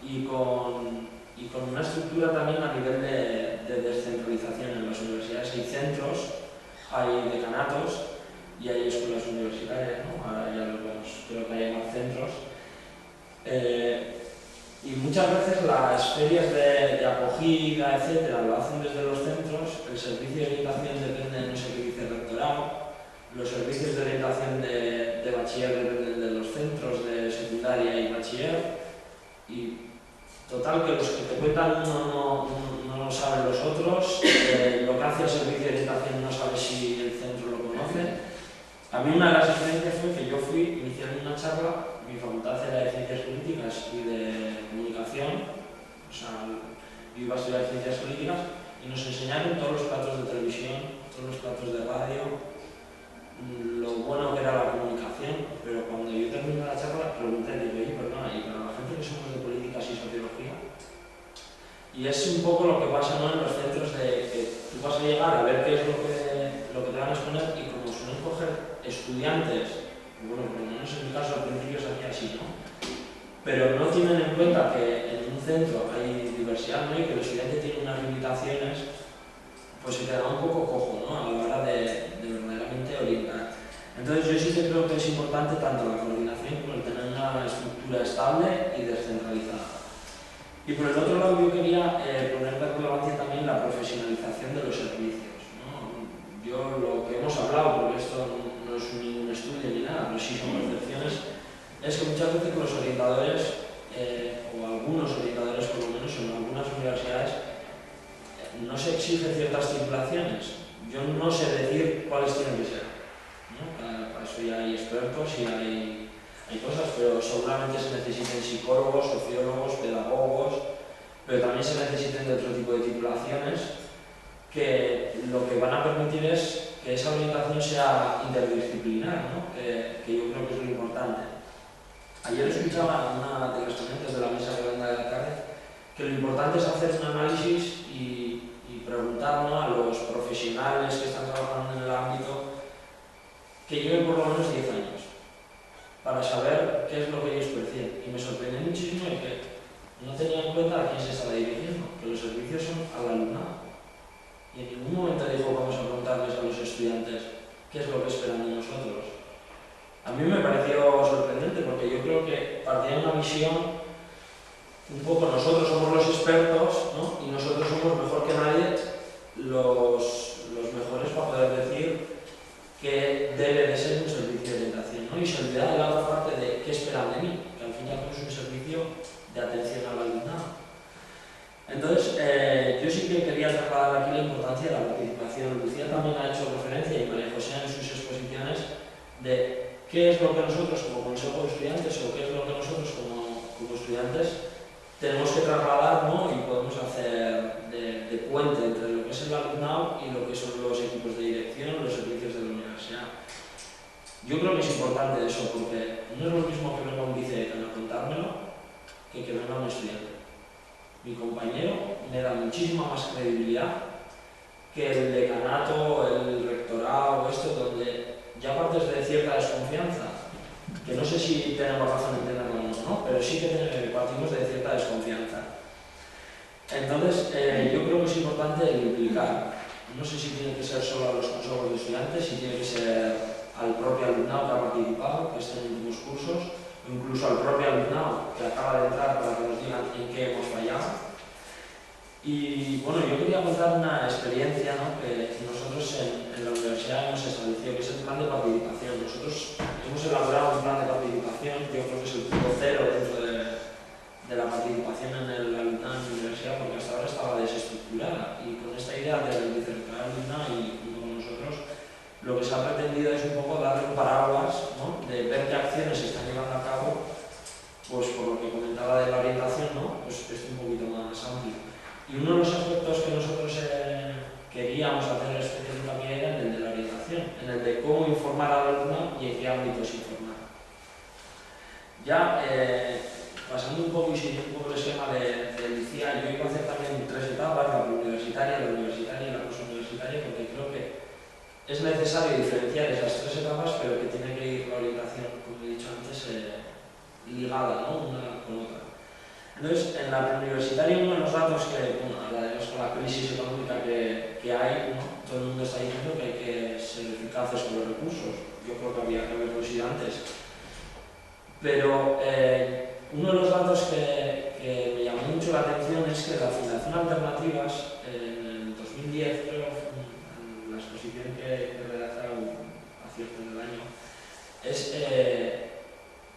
y con una estructura también a nivel de descentralización. En las universidades hay centros, hay decanatos y hay escuelas universitarias, ¿no? Ahora ya lo vemos, creo que hay más centros. Y muchas veces las ferias de acogida, etcétera, lo hacen desde los centros, el servicio de orientación depende de no sé qué dice el rectorado, los servicios de orientación de bachiller dependen de los centros de secundaria y bachiller, y total que los que te cuentan uno no lo saben los otros, lo que hace el servicio de orientación no sabe si el centro lo conoce. A mí una de las experiencias fue que yo fui iniciando una charla, mi facultad era de Ciencias Políticas y de Comunicación, o sea, yo iba a estudiar Ciencias Políticas, y y nos enseñaron todos los platos de televisión, todos los platos de radio, lo bueno que era la comunicación, pero cuando yo terminé la charla pregunté, digo, oye, perdona, y para la gente que somos de políticas y sociología, y es un poco lo que pasa, ¿no?, en los centros de que tú vas a llegar a ver qué es lo que te van a exponer, y como suelen coger estudiantes, bueno, por lo menos en mi caso al principio se hacía así, ¿no?, pero no tienen en cuenta que en un centro hay diversidad, ¿no?, y que el estudiante tiene unas limitaciones, pues se queda un poco cojo, ¿no?, a la hora de verdaderamente orientar. Entonces yo sí que creo que es importante tanto la coordinación como el tener una estructura estable y descentralizada. Y por el otro lado yo quería poner de relevancia también la profesionalización de los servicios, ¿no? Yo lo que hemos hablado, porque esto no es ningún estudio ni nada, pero sí son percepciones, es que muchas veces los orientadores, o algunos orientadores por lo menos en algunas universidades, no se exigen ciertas titulaciones. Yo no sé decir cuáles tienen que ser, ¿no? Para eso ya hay expertos y hay cosas, pero seguramente se necesiten psicólogos, sociólogos, pedagogos, pero también se necesiten de otro tipo de titulaciones que lo que van a permitir es que esa orientación sea interdisciplinar, ¿no? Que yo creo que es lo importante. Ayer escuchaba a una de las ponentes de la mesa redonda de la tarde que lo importante es hacer un análisis y preguntar, ¿no?, a los profesionales que están trabajando en el ámbito que lleven por lo menos 10 años para saber qué es lo que ellos perciben. Y me sorprendió muchísimo el que no tenía en cuenta a quién se estaba dirigiendo, que los servicios son al alumnado. Y en ningún momento dijo vamos a preguntarles a los estudiantes qué es lo que esperan de nosotros. A mí me pareció sorprendente porque yo creo que partía de una visión un poco nosotros somos los expertos, ¿no?, y nosotros somos mejor que nadie los mejores para poder decir que debe de ser un servicio de orientación, ¿no? Y se olvida de la otra parte de qué esperan de mí, que al fin y al cabo es un servicio de atención al alumnado. Entonces, yo sí que quería trasladar aquí la importancia de la participación. Lucía también ha hecho referencia, y María José en sus exposiciones, de qué es lo que nosotros como consejo de estudiantes o qué es lo que nosotros como estudiantes tenemos que trasladar, ¿no?, y podemos hacer de puente entre lo que es el alumnado y lo que son los equipos de dirección, los servicios de la universidad. Yo creo que es importante eso, porque no es lo mismo que venga un vicedecano a contármelo que venga un estudiante. Mi compañero me da muchísima más credibilidad que el decanato, el rectorado, esto, donde ya partes de cierta desconfianza, que no sé si tenemos razón en tenerlo o no, pero sí que partimos de cierta desconfianza. Entonces, yo creo que es importante el implicar. No sé si tiene que ser solo a los consejos de estudiantes, si tiene que ser al propio alumnado que ha participado, que está en últimos cursos, o incluso al propio alumnado que acaba de entrar para que nos digan en qué hemos fallado. Y bueno, yo quería contar una experiencia, ¿no?, que nosotros en la universidad hemos establecido, que es el plan de participación. Nosotros hemos elaborado un plan de participación, yo creo que es el punto cero dentro de la participación en el alumnado en la universidad, porque hasta ahora estaba desestructurada. Y con esta idea del vicerrectorado alumnado y junto con nosotros, lo que se ha pretendido es un poco darle un paraguas, ¿no?, de ver qué acciones se están llevando a cabo, pues por lo que comentaba de la orientación, ¿no?, pues es un poquito más amplio. Y uno de los aspectos que nosotros queríamos hacer especial hincapié era el de la orientación, en el de cómo informar al alumno y en qué ámbitos informar. Ya pasando un poco y siguiendo un poco el esquema de Lucía, yo iba a hacer también 3 etapas, la universitaria y la postuniversitaria, porque creo que es necesario diferenciar esas 3 etapas, pero que tiene que ir la orientación, como he dicho antes, ligada, ¿no?, una con otra. Entonces, en la preuniversitaria uno de los datos que, bueno, además con la crisis económica que hay, ¿no?, todo el mundo está diciendo que hay que ser eficaces con los recursos. Yo creo que había que haberlo sido antes. Pero uno de los datos que me llamó mucho la atención es que la Fundación Alternativas, en el 2010, creo, en la exposición que redactaron a cierto del año, es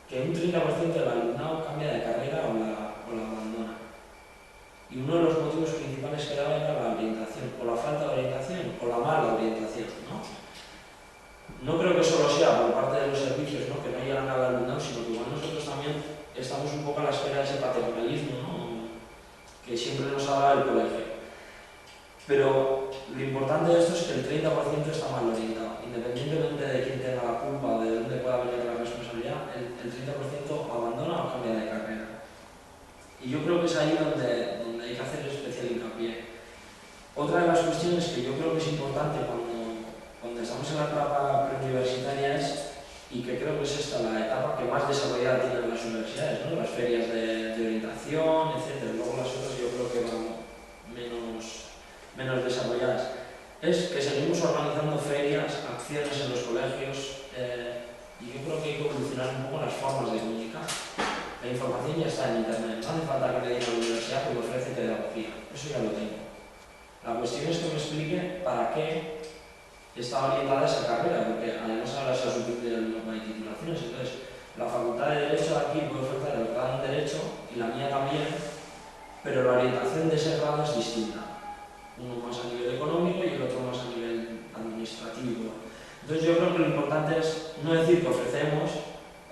que un 30% del alumnado cambia de carrera o la abandona. Y uno de los motivos principales que daba era la orientación, o la falta de orientación, o la mala orientación, ¿no? No creo que solo sea por parte de los servicios, ¿no?, que no llegan al alumnado, sino que igual nosotros también estamos un poco a la espera de ese paternalismo, ¿no?, que siempre nos habla del colegio. Pero lo importante de esto es que el 30% está mal orientado. Independientemente de quién tenga la culpa o de dónde pueda venir la responsabilidad, el 30% abandona o cambia de carrera. Y yo creo que es ahí donde hay que hacer especial hincapié. Otra de las cuestiones que yo creo que es importante cuando estamos en la etapa preuniversitaria es, y que creo que es esta la etapa que más desarrollada tienen las universidades, ¿no? Las ferias de orientación, etc. Luego las otras yo creo que van menos desarrolladas. Es que seguimos organizando ferias, acciones en los colegios, y yo creo que hay que evolucionar un poco las formas de comunicar. La información ya está en internet, no hace falta que me diga la universidad que me ofrece pedagogía, eso ya lo tengo. La cuestión es que me explique para qué está orientada esa carrera, porque además ahora se ha subido el norma de titulaciones, entonces la Facultad de Derecho de aquí puede ofrecer el grado en Derecho y la mía también, pero la orientación de ese grado es distinta. Uno más a nivel económico y el otro más a nivel administrativo. Entonces yo creo que lo importante es no decir que ofrecemos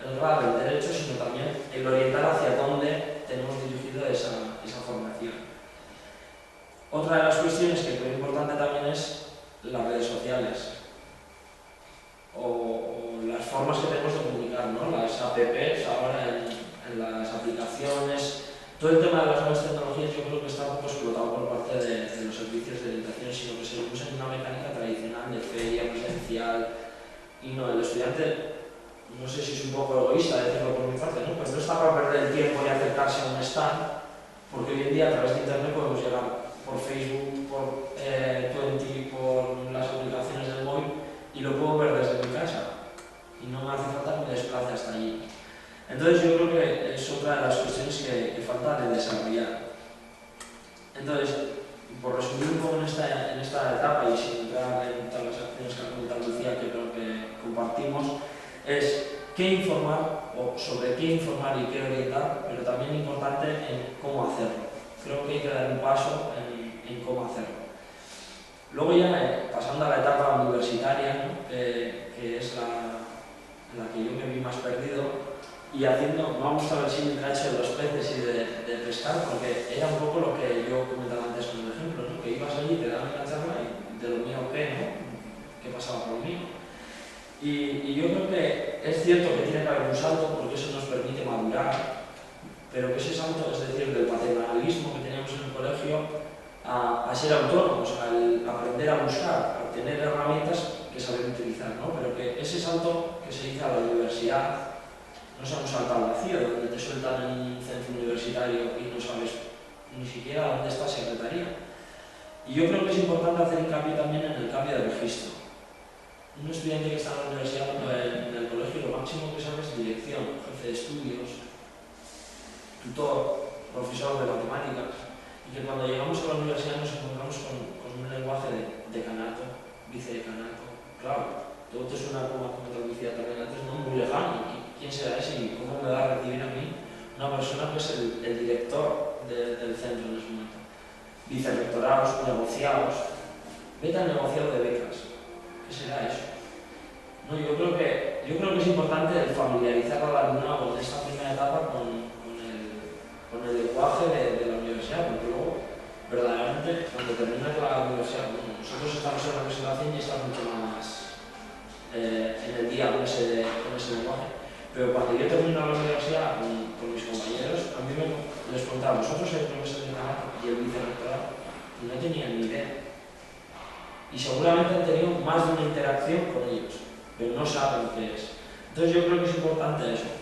el grado en Derecho, sino también el orientar hacia dónde tenemos dirigido esa formación. Otra de las cuestiones que creo importante también es las redes sociales o las formas que tenemos de comunicar, ¿no? Las apps ahora en las aplicaciones. Todo el tema de las nuevas tecnologías yo creo que está un poco explotado por parte de los servicios de orientación, sino que se usa en una mecánica tradicional de feria, presencial, y no, el estudiante, no sé si es un poco egoísta decirlo por mi parte, ¿no? Pero no está para perder el tiempo y acercarse a un stand, porque hoy en día a través de internet podemos llegar por Facebook, por Twenty, por las aplicaciones del móvil, y lo puedo ver desde mi casa, y no me hace falta que me desplace hasta allí. Entonces yo creo que es otra de las cuestiones que falta de desarrollar. Entonces, por resumir un poco en esta etapa y sin entrar en todas las acciones que ha comentado Lucía, que creo que compartimos, es qué informar o sobre qué informar y qué orientar, pero también importante en cómo hacerlo. Creo que hay que dar un paso en cómo hacerlo. Luego ya pasando a la etapa universitaria, ¿no? que es en la que yo me vi más perdido, y haciendo, me ha gustado el símil que ha hecho de los peces y de pescar, porque era un poco lo que yo comentaba antes con el ejemplo, ¿no? Que ibas allí, te daban la charla y de lo mío qué, ¿no? ¿Qué pasaba por mí? Y yo creo que es cierto que tiene que haber un salto, porque eso nos permite madurar, pero que ese salto, es decir, del paternalismo que teníamos en el colegio a ser autónomos, al aprender a buscar, a tener herramientas que saber utilizar, ¿no? Pero que ese salto que se hizo a la universidad no sea un salto al vacío, donde te sueltan en un centro universitario y no sabes ni siquiera dónde está secretaría. Y yo creo que es importante hacer hincapié también en el cambio de registro. Un estudiante que está en la universidad o en el colegio, lo máximo que sabe es dirección, jefe de estudios, tutor, profesor de matemáticas, y que cuando llegamos a la universidad nos encontramos con un lenguaje de decanato, vicedecanato. Claro, todo te suena como traducía también antes, ¿no? Muy lejano. ¿Quién será ese y cómo me va a recibir a mí una persona que es el director del centro en ese momento? Vicerrectorados, negociados. Vete al negociado de becas. ¿Qué será eso? No, yo creo que es importante el familiarizar al alumnado en esta primera etapa con el lenguaje de la universidad, porque luego, verdaderamente, cuando terminas la universidad, bueno, nosotros estamos en representación y estamos mucho más en el día con ese lenguaje. Pero cuando yo termino la universidad con mis compañeros, a mí les contaba, vosotros sois profesores de canal y el vicerrectorado, y no tenían ni idea. Y seguramente han tenido más de una interacción con ellos, pero no saben qué es. Entonces yo creo que es importante eso.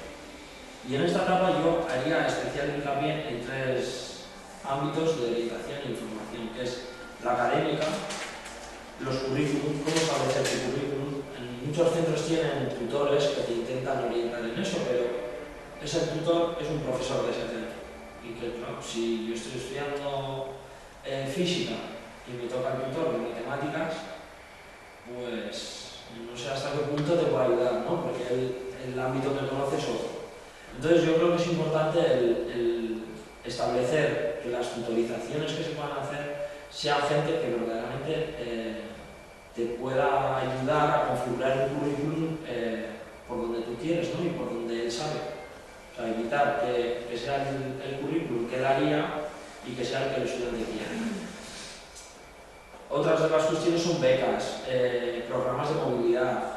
Y en esta etapa yo haría especial hincapié en tres ámbitos de orientación e información, que es la académica, los currículums, cómo establecer tu currículum. Muchos centros tienen tutores que te intentan orientar en eso, pero ese tutor es un profesor de ese centro. Y que, claro, si yo estoy estudiando física y me toca el tutor de matemáticas, pues no sé hasta qué punto te puede ayudar, ¿no? Porque el ámbito que conoce es otro. Entonces yo creo que es importante el establecer que las tutorizaciones que se puedan hacer sean gente que verdaderamente te pueda ayudar a configurar el currículum por donde tú quieres, ¿no? Y por donde él sabe. O sea, evitar que sea el currículum que daría y que sea el que el estudiante quiera. Otras de las cuestiones son becas, programas de movilidad,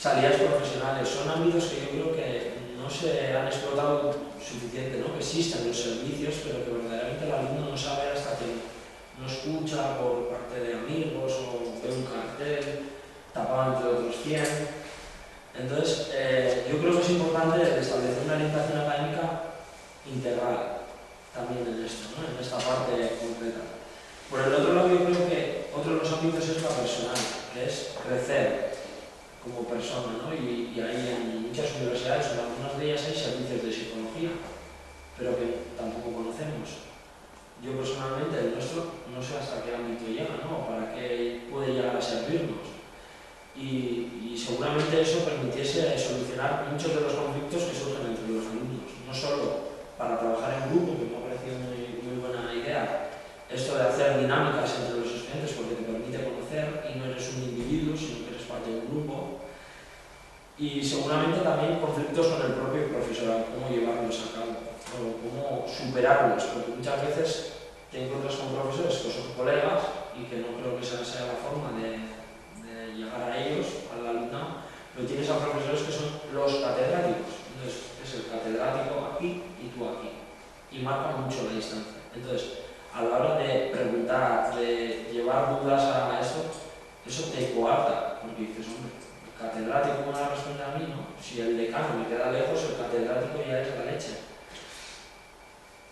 salidas profesionales. Son ámbitos que yo creo que no se han explotado suficiente, ¿no? Que existen los servicios, pero que verdaderamente el alumno no sabe hasta que no escucha por parte de amigos o ve un cartel tapado entre otros 100. Entonces, yo creo que es importante establecer una orientación académica integral también en esto, ¿no? En esta parte concreta. Por el otro lado, yo creo que otro de los ámbitos es la personal, que es crecer como persona, ¿no? Y ahí en muchas universidades, en algunas de ellas hay servicios de psicología, pero que tampoco conocemos. Yo personalmente, el nuestro, no sé hasta qué ámbito llega, ¿no? Para qué puede llegar a servirnos. Y seguramente eso permitiese solucionar muchos de los conflictos que surgen entre los alumnos, no solo para trabajar en grupo, que me ha parecido muy buena idea, esto de hacer dinámicas entre los estudiantes porque te permite conocer y no eres un individuo, sino que eres parte de un grupo. Y seguramente también conflictos con el propio profesorado, cómo llevarlos a cabo, o cómo superarlos, porque muchas veces te encuentras con profesores que son colegas y que no creo que esa sea la forma de llegar a ellos, al alumnado, pero tienes a profesores que son los catedráticos. Entonces, es el catedrático aquí y tú aquí, y marca mucho la distancia. Entonces, a la hora de preguntar, de llevar dudas a eso te coarta, porque dices, hombre, el catedrático me va a responder a mí, ¿no? Si el decano me queda lejos, el catedrático ya es la leche.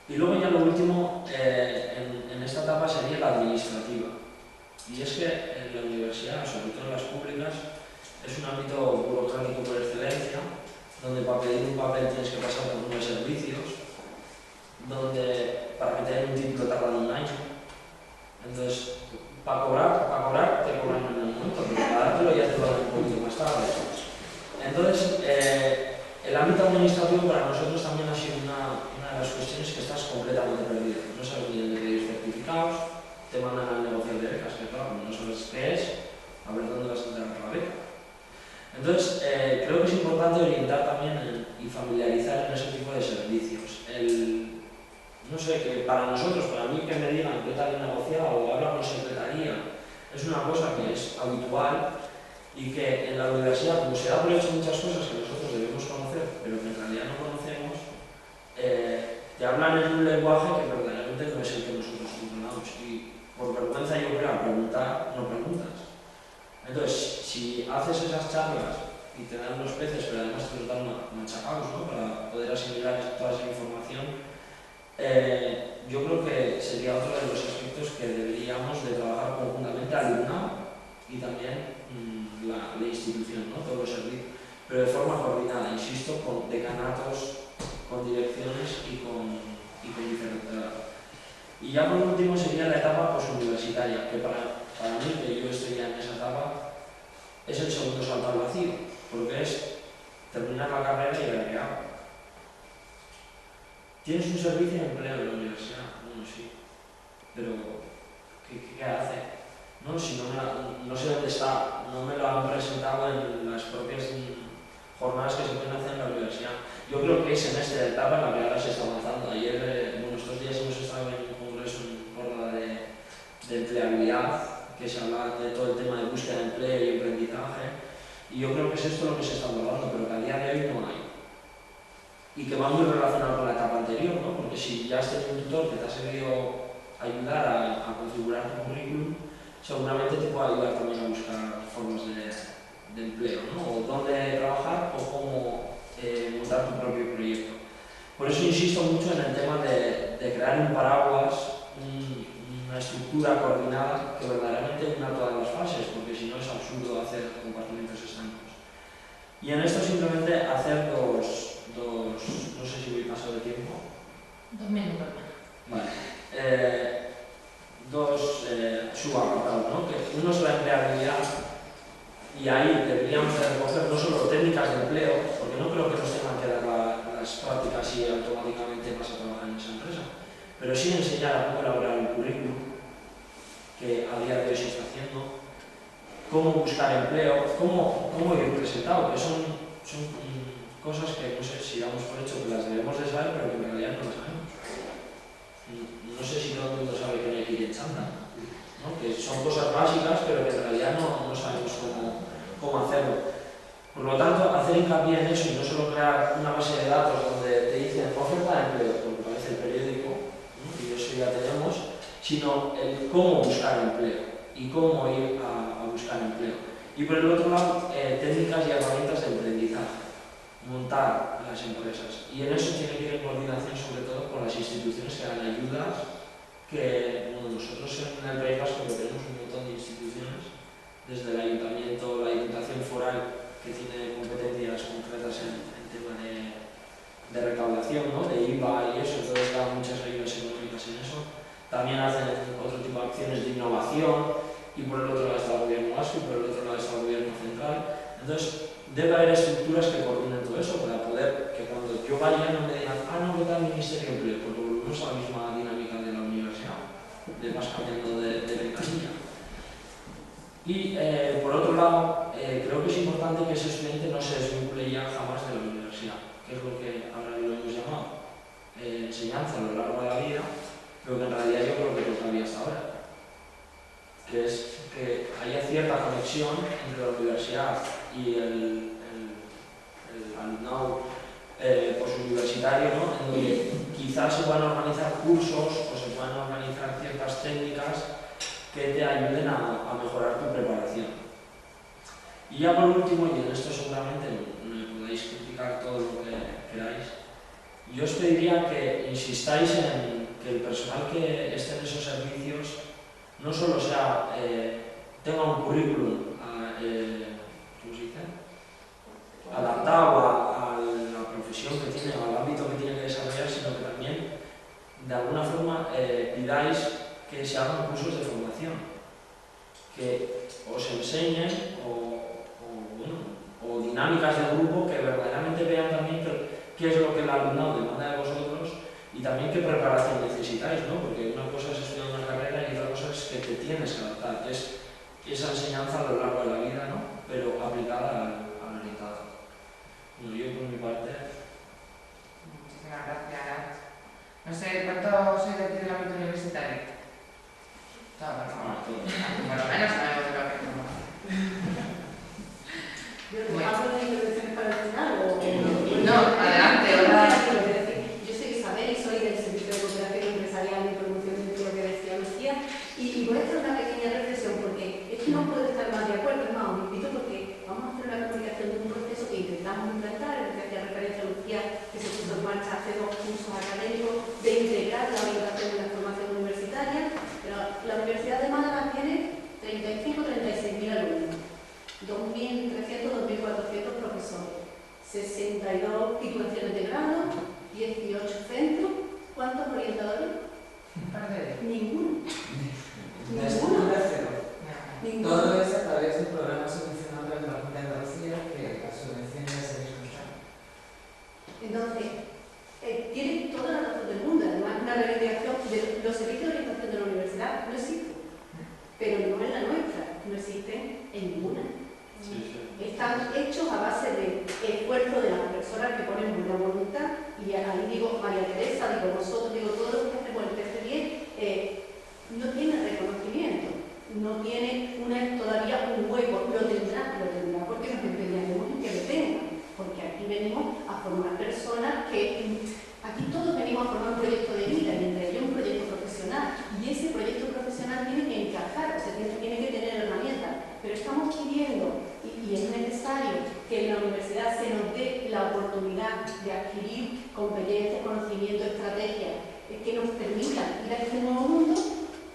Y luego ya lo último en esta etapa sería la administrativa. Y es que en la universidad, sobre todo en las públicas, es un ámbito burocrático por excelencia, donde para pedir un papel tienes que pasar por unos servicios, donde para que te den un título tardan un año. Entonces, para cobrar te cobran en el momento, pero para dártelo ya te lo dan un poquito más tarde. Entonces, el ámbito administrativo para nosotros también ha sido una de las cuestiones que estás completamente perdido. No sabes ni dónde pedir certificados, te mandan al negociar de becas, que claro, como no sabes qué es, a ver dónde vas a entrar la beca. Entonces, creo que es importante orientar también y familiarizar en ese tipo de servicios. No sé, que para nosotros, para mí que me digan qué tal he negociado o hablar con secretaría, es una cosa que es habitual y que en la universidad, como se da por hecho muchas cosas que nosotros debemos conocer, pero que en realidad no conocemos, te hablan en un lenguaje que verdaderamente no es el que nosotros funcionamos. Y por vergüenza, yo creo, a preguntar, no preguntas. Entonces, si haces esas charlas y te dan los peces, pero además te los dan machacados, ¿no? Para poder asimilar toda esa información, yo creo que sería otro de los aspectos que deberíamos de trabajar conjuntamente, alumnado y también la institución, ¿no? Todos los servicios, pero de forma coordinada, insisto, con decanatos, con direcciones y con diferentes. Y ya por último sería la etapa posuniversitaria, que para mí, que yo estoy ya en esa etapa, es el segundo salto al vacío, porque es terminar la carrera y ver qué hago. ¿Tienes un servicio de empleo en la universidad? Bueno, sí. Pero, ¿qué hace? No, si no sé dónde está, no me lo han presentado en las propias jornadas que se pueden hacer en la universidad. Yo creo que hay semestre de etapa en la que ahora se está avanzando. Ayer, estos días hemos estado en un congreso en Córdoba de empleabilidad, que se habla de todo el tema de búsqueda de empleo y emprendizaje, y yo creo que es esto lo que se está abordando, pero que a día de hoy no hay. Y que va muy relacionado con la etapa anterior, ¿no? Porque si ya has tenido un tutor que te ha sabido ayudar a configurar tu currículum, seguramente te puede ayudar también a buscar formas de empleo, ¿no? O dónde trabajar o cómo montar tu propio proyecto. Por eso insisto mucho en el tema de crear un paraguas, una estructura coordinada que verdaderamente una todas las fases, porque si no es absurdo hacer compartimentos estancos. Y en esto simplemente hacer dos no sé si voy pasado de tiempo. 2 minutos. Vale. Dos subapartados, ¿no? Que uno es la empleabilidad, y ahí deberíamos de recoger no solo técnicas de empleo, porque no creo que nos tengan que dar las prácticas y automáticamente vas a trabajar en esa empresa, pero sí enseñar a cómo elaborar el currículum, que a día de hoy se está haciendo, cómo buscar empleo, cómo ir presentado, que son cosas que no sé si damos por hecho que las debemos de saber, pero que en realidad no las sabemos. No sé si todo el mundo sabe que no hay que ir en chándal. ¿no? Que son cosas básicas, pero que en realidad no sabemos cómo hacerlo. Por lo tanto, hacer hincapié en eso y no solo crear una base de datos donde te dicen oferta de empleo, porque parece el periódico, ¿no? Y eso ya tenemos, sino el cómo buscar empleo y cómo ir a buscar empleo. Y por el otro lado, técnicas y herramientas de emprendizaje, montar las empresas. Y en eso tiene que ir en coordinación sobre todo con las instituciones que dan ayudas, que bueno, nosotros en el País Vasco tenemos un montón de instituciones, desde el ayuntamiento, la Diputación Foral, que tiene competencias concretas en tema de recaudación, ¿no? De IVA y eso, entonces dan muchas ayudas económicas en eso. También hacen otro tipo de acciones de innovación, y por el otro lado está el gobierno vasco y por el otro lado está el gobierno central. Entonces, debe haber estructuras que coordinen todo eso para poder que cuando yo vaya no me digan, ah, no, vete al Ministerio de Empleo, porque volvemos a la misma dinámica de la universidad, de vas cambiando de ventanilla. Y por otro lado, creo que es importante que ese estudiante no se desvincule ya jamás de la universidad, que es lo que ahora lo hemos llamado enseñanza a lo largo de la vida, pero que en realidad yo creo que es lo que había hasta ahora, que es que haya cierta conexión entre la universidad y el alumnado postuniversitario, ¿no? En donde quizás se puedan organizar cursos o se puedan organizar ciertas técnicas que te ayuden a mejorar tu preparación. Y ya por último, y en esto seguramente me podéis criticar todo lo que queráis, yo os pediría que insistáis en que el personal que esté en esos servicios no solo tenga un currículum ¿cómo se dice? Adaptado a la profesión que tiene o al ámbito que tiene que desarrollar, sino que también de alguna forma pidáis que se hagan cursos de formación, que os enseñen o dinámicas de grupo que verdaderamente vean también qué es lo que el alumnado demanda de vosotros y también qué preparación necesitáis, ¿no? Porque una cosa es estudiar una carrera y otra cosa es que te tienes que adaptar, que es esa enseñanza a lo largo de la vida, ¿no? Pero aplicada al mercado. Bueno, yo por mi parte... Muchísimas gracias. No sé, ¿cuánto sois de aquí del ámbito universitario? Todo, ¿no? Por lo menos sabemos de lo que no. ¿Hablo de intervenciones para el final o...? No, adelante, ahora. Yo soy Isabel y soy del Servicio de Cooperación Empresarial y Promoción de Empleo que decía Lucía, y voy a hacer una pequeña reflexión porque es que no puedo estar más de acuerdo, es más, os invito porque vamos a hacer una comunicación de un proceso que intentamos implantar, en el que hacía referencia a Lucía, que se puso en marcha hace 2 cursos académicos de integrar la orientación y la formación universitaria. Pero la Universidad de Málaga tiene 35-36.000 alumnos, 2.300, 2.400 profesores, 62 titulaciones de grado, 18 centros. ¿Cuántos orientadores? Ninguno. Ninguno. Todo eso a través del programa subvencionado del Banco de Andalucía, que la subvención ya se disfruta. Entonces, tiene toda la razón del mundo. Además, una reivindicación de los servicios de orientación de la universidad no existen, pero no en la nuestra, no existen en ninguna. Sí, sí. Están hechos a base de esfuerzo de las personas que ponen buena voluntad, y ahí digo María Teresa, digo nosotros, digo todo lo que hacemos el TC10, no tiene reconocimiento, no tiene todavía un hueco, lo tendrá porque nos empeñaremos en que lo tengan, porque aquí venimos a formar personas aquí todos venimos a formar un proyecto de vida, y entre ellos un proyecto profesional, y ese proyecto profesional tiene que encajar, o sea, tiene que tener herramientas, pero estamos pidiendo, y es necesario que en la universidad se nos dé la oportunidad de adquirir competencias, conocimientos, estrategias que nos permitan ir a este nuevo mundo,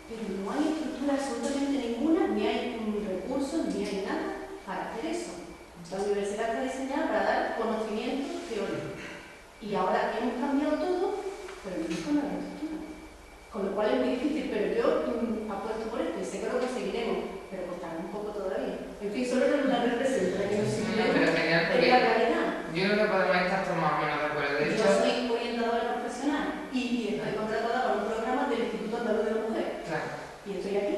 pero no hay estructura absolutamente ninguna, ni hay recursos, ni hay nada para hacer eso. La universidad está diseñada para dar conocimientos teóricos. Y ahora hemos cambiado todo, pero no con la estructura. Con lo cual es muy difícil, pero yo apuesto por esto y sé que lo conseguiremos, pero costará un poco todavía. En fin, solo era una reflexión para que nos situemos en la realidad. Yo creo que podemos estar todos más o menos de acuerdo. De Yo hecho, soy orientadora profesional y estoy contratada para un programa del Instituto Andaluz de la Mujer. claro. Y estoy aquí.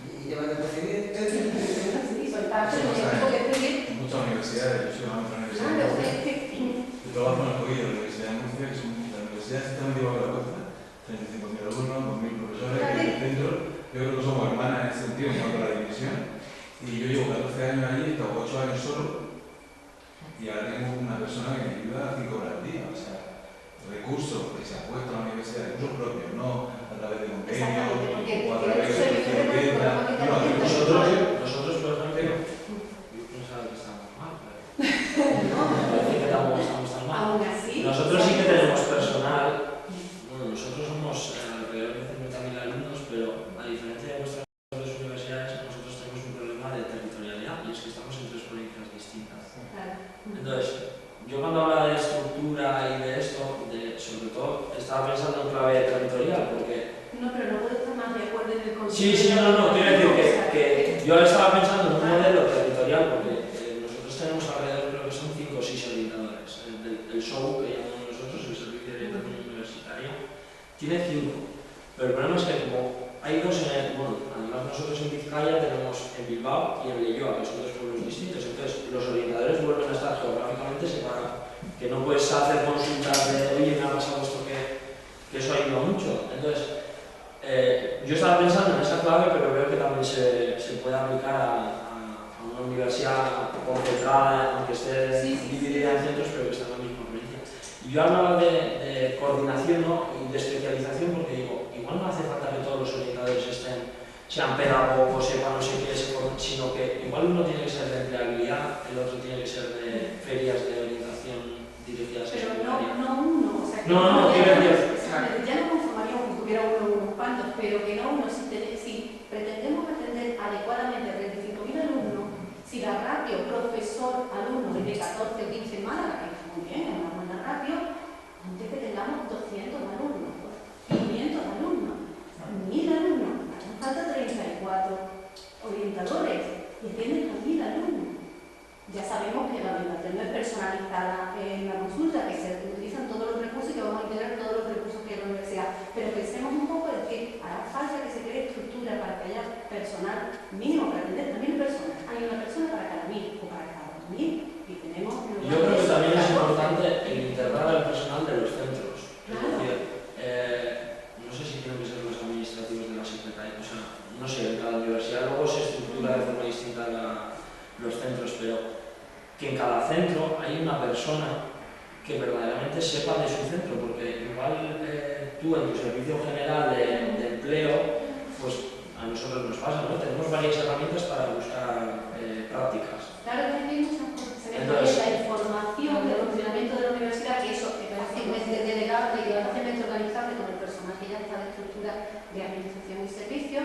Y llevan de procedimiento. Sí, soy parte del equipo que estoy bien. Muchas universidades, yo soy una universidad. Claro, es que... Yo trabajo en el COI de la Universidad de Murcia, que es la universidad está muy debajo de la costa, 35.000 alumnos, 2.000 profesores, 10 centros. Yo creo que somos en cuanto a la división. Y yo llevo 14 años allí, he estado 8 años solo, y ahora tengo una persona que me ayuda 5 horas al día. O sea, recursos que se han puesto a la universidad, recursos propios, no a través de convenios o a través de nosotros, por ejemplo, yo pensaba que estamos mal, pero me parece que estamos tan mal. Aún así, Nosotros sí que tenemos personal, bueno, nosotros somos alrededor de 50.000 alumnos, pero a diferencia de vuestras dos universidades, nosotros tenemos un problema de territorialidad y es que estamos en 3 provincias distintas. Entonces, yo cuando hablaba de estructura y de esto, sobre todo, estaba pensando en clave territorial, porque... No, pero no puedo estar más de acuerdo en el concepto. Sí, no, quiero decir que yo estaba pensando en un modelo territorial, porque nosotros tenemos alrededor, creo que son 5 o 6 orientadores. El SOU, que llamamos nosotros, el Servicio de Orientación Universitaria, tiene 5. Pero el problema es que como hay 2 bueno, además nosotros en Vizcaya tenemos en Bilbao y en Leioa, que son 2 pueblos distintos, entonces los orientadores vuelven a estar geográficamente separados, que no puedes hacer consultas de, oye, me ha pasado esto que eso ayuda mucho. Entonces, yo estaba pensando en esa clave, pero veo que también se puede aplicar a una universidad concentrada, aunque esté dividida en centros, pero que está en la misma provincia. Y yo hablaba de coordinación, ¿no? Y de especialización, porque digo, igual no hace falta que todos los orientadores sean pedagogos, sepan no sé qué, sino que igual uno tiene que ser de empleabilidad, el otro tiene que ser de ferias de orientación dirigidas a secundaria. Pero no uno, o sea, que no, quiero decir, ya no conformaríamos que tuviera unos cuantos, pero que no uno, si pretendemos atender adecuadamente a 35.000 alumnos, si la ratio profesor-alumno es de 14 o 15 en Málaga, que es muy bien, es una buena ratio, antes que tengamos 200 alumnos, 500 alumnos, 1.000 alumnos, hacen falta 34 orientadores y atienden a 1.000 alumnos. Ya sabemos que la orientación no es personalizada en la consulta, que se utilizan todos los recursos y que vamos a integrar todos los recursos que hay en la universidad. Pero pensemos un poco en que hará falta que se cree estructura para que haya personal mínimo para atender también personas. Hay una persona para cada 1.000 o para cada 2.000 y tenemos... Yo creo que también es importante el integrar al personal de los centros. Claro. Es decir, no sé si tienen que ser los administrativos de la secretaría, o sea, no sé, en cada universidad luego se estructura de forma distinta los centros, pero que en cada centro hay una persona que verdaderamente sepa de su centro, porque igual tú en tu servicio general de empleo, pues a nosotros nos pasa, ¿no? Tenemos varias herramientas para buscar prácticas. Claro que hay muchas cosas. La información del funcionamiento de la universidad, que eso es fácilmente delegable y fácilmente organizable con el personal que ya está de estructura de administración y servicios.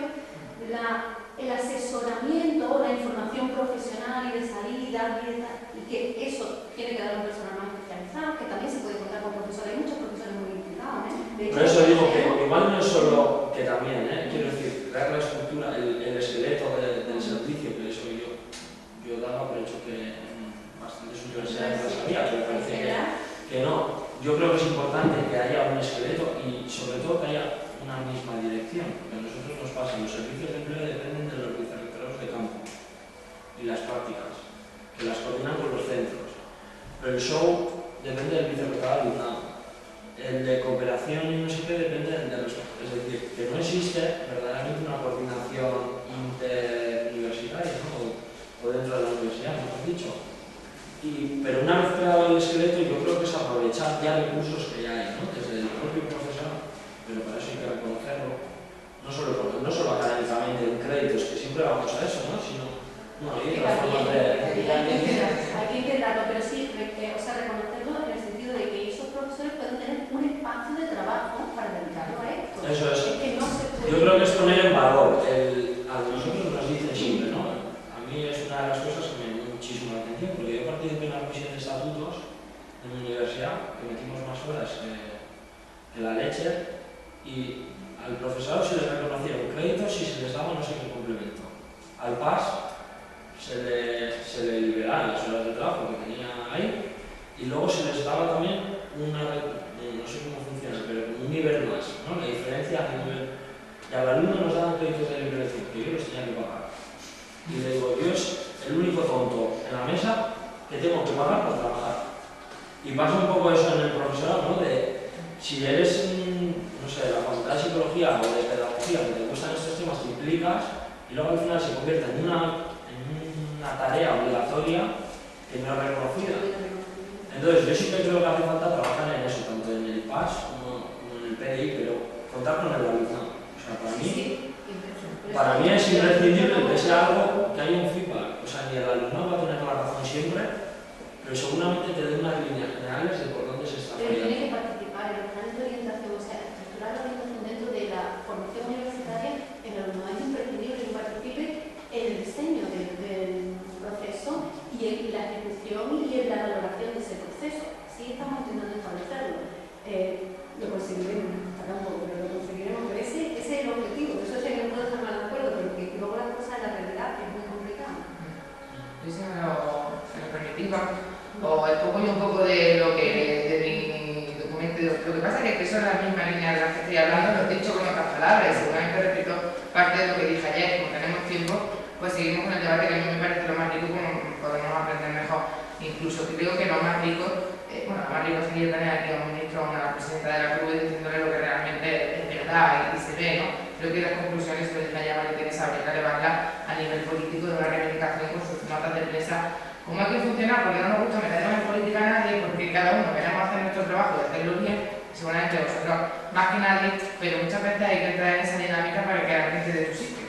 El asesoramiento, la información profesional y de salida, y que eso tiene que dar un personal más especializado, que también se puede contar con profesores, hay muchos profesores muy implicados. Por eso digo que igual no es solo que también, quiero decir, crear la estructura, el esqueleto del servicio, que eso yo daba por hecho que en bastantes universidades lo sabía, pero parece que no. Yo creo que es importante que haya un esqueleto y sobre todo que haya una misma dirección, porque a nosotros nos pasa, los servicios de empleo dependen de los vicerrectorados de campo y las prácticas, que las coordinan con los centros, pero el show depende del vicerrectorado de alumnado, el de cooperación y no sé qué depende de los... Es decir, que no existe verdaderamente una coordinación interuniversitaria, ¿no? O dentro de la universidad, mejor dicho. Pero una vez creado el esqueleto, yo creo que es aprovechar ya recursos que ya hay, ¿no? Desde el propio profesor, pero para eso hay que reconocerlo, no solo académicamente en créditos, que siempre vamos a eso, ¿no? Sino, hay otras formas de... Hay que integrarlo, pero sí, o sea, reconocerlo en el sentido de que esos profesores pueden tener un espacio de trabajo para dedicarlo a esto. Eso es. Que no se puede... Yo creo que es poner en valor. A nosotros nos dicen siempre, ¿no? A mí es una de las cosas que me llama muchísimo la atención, porque yo participé en la comisión de estatutos en mi universidad, que metimos más horas que la leche, y al profesorado se les reconocieron créditos y se les daba no sé qué complemento. Al PAS se le liberaban las horas de trabajo que tenía ahí y luego se les daba también no sé cómo funciona, pero un nivel más, ¿no? La diferencia de nivel. Y al alumno nos daban créditos de liberación, que yo los tenía que pagar. Y le digo, yo es el único tonto en la mesa que tengo que pagar por trabajar. Y pasa un poco eso en el profesorado, ¿no? De si eres, no sé, de la facultad de psicología o de pedagogía, que te gustan estos temas, te implicas, y luego al final se convierte en una tarea obligatoria que no es reconocida. Entonces, yo sí que creo que hace falta trabajar en eso, tanto en el PAS como en el PDI, pero contar con el alumnado. O sea, para mí es imprescindible que sea algo que haya un feedback. O sea, ni el alumnado va a tener la razón siempre, pero seguramente te dé unas líneas generales de por dónde se está Pero tiene fallando. que participar en los planes de orientación, o sea, estructurar la orientación dentro de la formación universitaria. El alumnado es imprescindible que participe en el diseño del proceso y en la ejecución y en la valoración de ese proceso. Sí estamos intentando establecerlo. Lo conseguiremos, tarda un poco, pero lo conseguiremos. Pero ese es el objetivo. Eso sí que no puedo estar mal de acuerdo, pero que luego la cosa en la realidad es muy complicada. Yo si me lo permitís, o expongo yo un poco de lo que de mi documento. Lo que pasa es que son las mismas líneas de las que estoy hablando, lo he dicho con otras palabras y seguramente repito parte de lo que dije ayer. Como tenemos tiempo, pues seguimos con el debate, que a mí me parece lo más rico, como podemos aprender mejor. Incluso creo que lo más rico, lo más rico sería tener aquí a un ministro o a una presidenta de la CRUE diciéndole lo que realmente es verdad y se ve, ¿no? Creo que las conclusiones que les llama María Teresa habría que elevarla a nivel político de una reivindicación con sus notas de prensa. ¿Cómo hay que funcionar? Porque no nos gusta meternos en política a nadie, porque cada uno queremos hacer nuestro trabajo de hacerlo bien, seguramente vosotros más que nadie, pero muchas veces hay que entrar en esa dinámica para que la gente de tu sitio.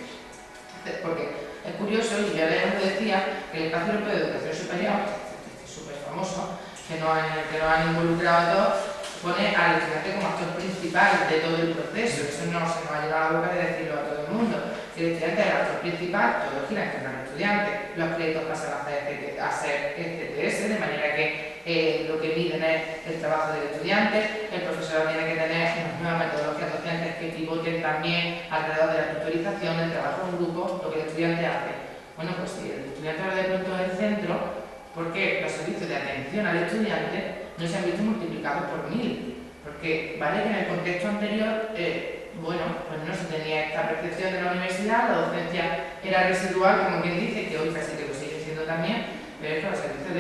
Porque es curioso, y ya les decía, que el Espacio Europeo de Educación Superior, que es súper famoso, que nos han involucrado a todos, pone al estudiante como actor principal de todo el proceso. Eso no se nos ha llegado a la boca de decirlo a todo el mundo. Si el estudiante es el actor principal, todo gira en torno al estudiante. Los créditos pasan a ser CTS, de manera que lo que miden es el trabajo del estudiante. El profesor tiene que tener unas nuevas metodologías docentes que pivoten también alrededor de la tutorización, del trabajo en grupo, lo que el estudiante hace. Bueno, pues si el estudiante ahora de pronto es el centro, porque los servicios de atención al estudiante no se han visto multiplicados por 1000, porque vale que en el contexto anterior, pues no se tenía esta percepción de la universidad, la docencia era residual, como quien dice, que hoy casi que lo sigue siendo también, pero es que los servicios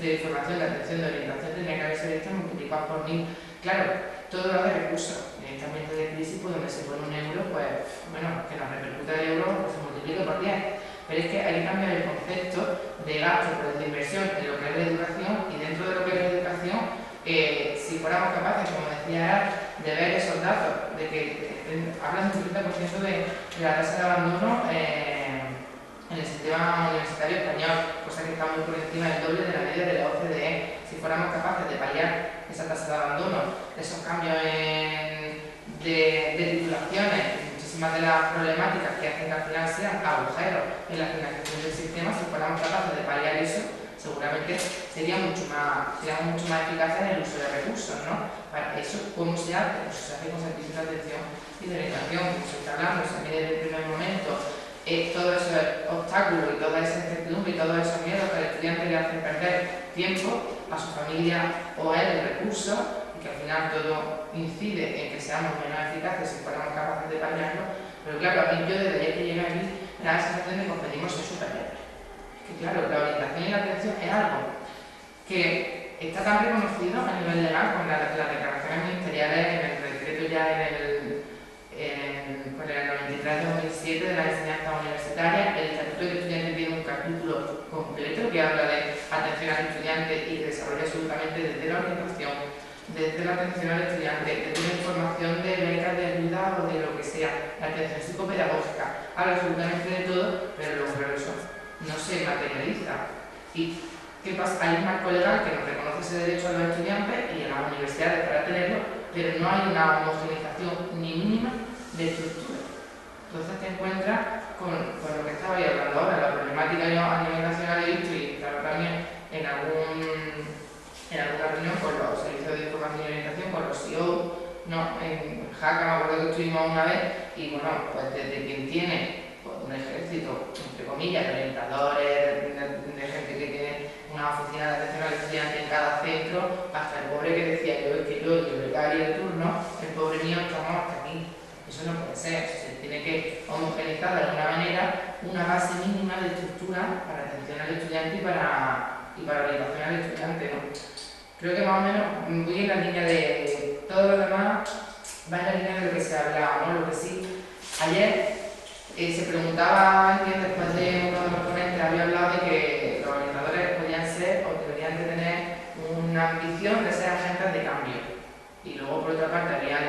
de formación, de atención, de orientación tendrían que haberse visto multiplicados por 1000. Claro, todo lo de recursos. En este ambiente de crisis, pues donde se pone un euro, pues bueno, que nos repercuta el euro, pues se multiplica por 10. Pero es que hay que cambiar el concepto de gasto por de inversión en lo que es la educación, y dentro de lo que es la educación, si fuéramos capaces, como decía, de ver esos datos, de que hablan de un 30% de la tasa de abandono en el sistema universitario español, cosa que está muy por encima del doble de la media de la OCDE. Si fuéramos capaces de paliar esa tasa de abandono, esos cambios de titulaciones, muchísimas de las problemáticas que hacen que al final sean agujeros en la financiación del sistema, si fuéramos capaces de paliar eso, seguramente seríamos mucho más eficaces en el uso de recursos, ¿no? Para eso, ¿cómo se hace? Pues se hace con servicios de atención y de orientación, como se está hablando, se mide desde el primer momento. Todos esos obstáculos y toda esa incertidumbre y todos esos miedos que al estudiante le hacen perder tiempo, a su familia o a él el recurso, y que al final todo incide en que seamos menos eficaces si fuéramos capaces de paliarlo. Pero claro, a mí yo desde ayer que llegué aquí me da la sensación de que os pedimos ser superiores. Que claro, la orientación y la atención es algo que está tan reconocido a nivel legal con las declaraciones ministeriales, en el decreto ya en el 93 de 2007 de la enseñanza universitaria. El Estatuto del Estudiante tiene un capítulo completo que habla de atención al estudiante y que desarrolla absolutamente desde la orientación, desde la atención al estudiante, desde la información de becas de ayuda o de lo que sea, la atención psicopedagógica, habla absolutamente de todo, pero luego eso no se materializa. ¿Y qué pasa? Hay un marco legal que nos reconoce ese derecho a los estudiantes y a las universidades para tenerlo, pero no hay una homogenización ni mínima de estructura. Entonces te encuentras con lo que estaba hablando ahora, la problemática yo a nivel nacional he visto, y claro, también en alguna reunión con los servicios de información y orientación, con los CEO, ¿no? En Jaca me acuerdo que estuvimos una vez, y bueno, pues desde quien tiene un ejército, entre comillas, de orientadores, de gente que tiene una oficina de atención al estudiante en cada centro, hasta el pobre que decía yo, es que yo y el becario de turno, el pobre mío, estamos hasta aquí. Eso no puede ser, se tiene que homogeneizar de alguna manera una base mínima de estructura para atención al estudiante y para orientación al estudiante, ¿no? Creo que más o menos voy en la línea de todo lo demás, va en la línea de lo que se ha hablado, ¿no? Lo que sí, ayer Se preguntaba, después de uno de los ponentes, había hablado de que los orientadores podían ser o deberían de tener una ambición de ser agentes de cambio. Y luego, por otra parte, había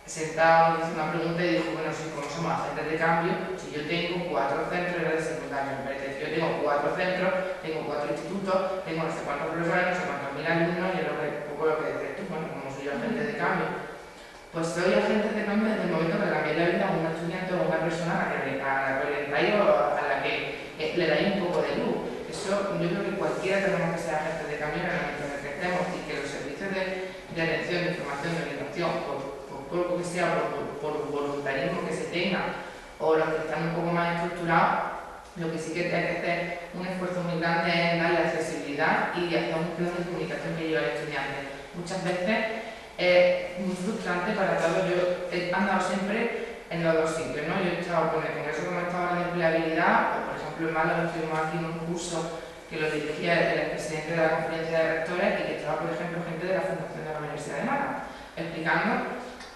sentado, hizo una pregunta y dijo, bueno, si como somos agentes de cambio, si yo tengo 4 centros de secundaria, si yo tengo 4 centros, tengo 4 institutos, tengo no sé cuántos profesores, no sé cuántos mil alumnos, y es un poco lo que dices tú, bueno, como soy yo agente de cambio. Pues soy agente de cambio desde el momento que cambié la vida a un estudiante o a una persona a la que orientáis o a la que le dais un poco de luz. Eso yo creo que cualquiera tenemos que ser agentes de cambio en el momento en el que estemos, y que los servicios de atención, de información, de orientación, por lo que sea, por voluntarismo que se tenga, o los que están un poco más estructurados, lo que sí que hay que hacer un esfuerzo muy grande es darle accesibilidad y hacer un plan de comunicación que lleve al estudiante. Muchas veces es muy frustrante para todos. Yo he andado siempre en los dos sitios, ¿no? Yo he estado con el Congreso como he estado de empleabilidad, o por ejemplo en Málaga estuvimos aquí en un curso que lo dirigía el presidente de la conferencia de rectores y que estaba, por ejemplo, gente de la Fundación de la Universidad de Málaga, explicando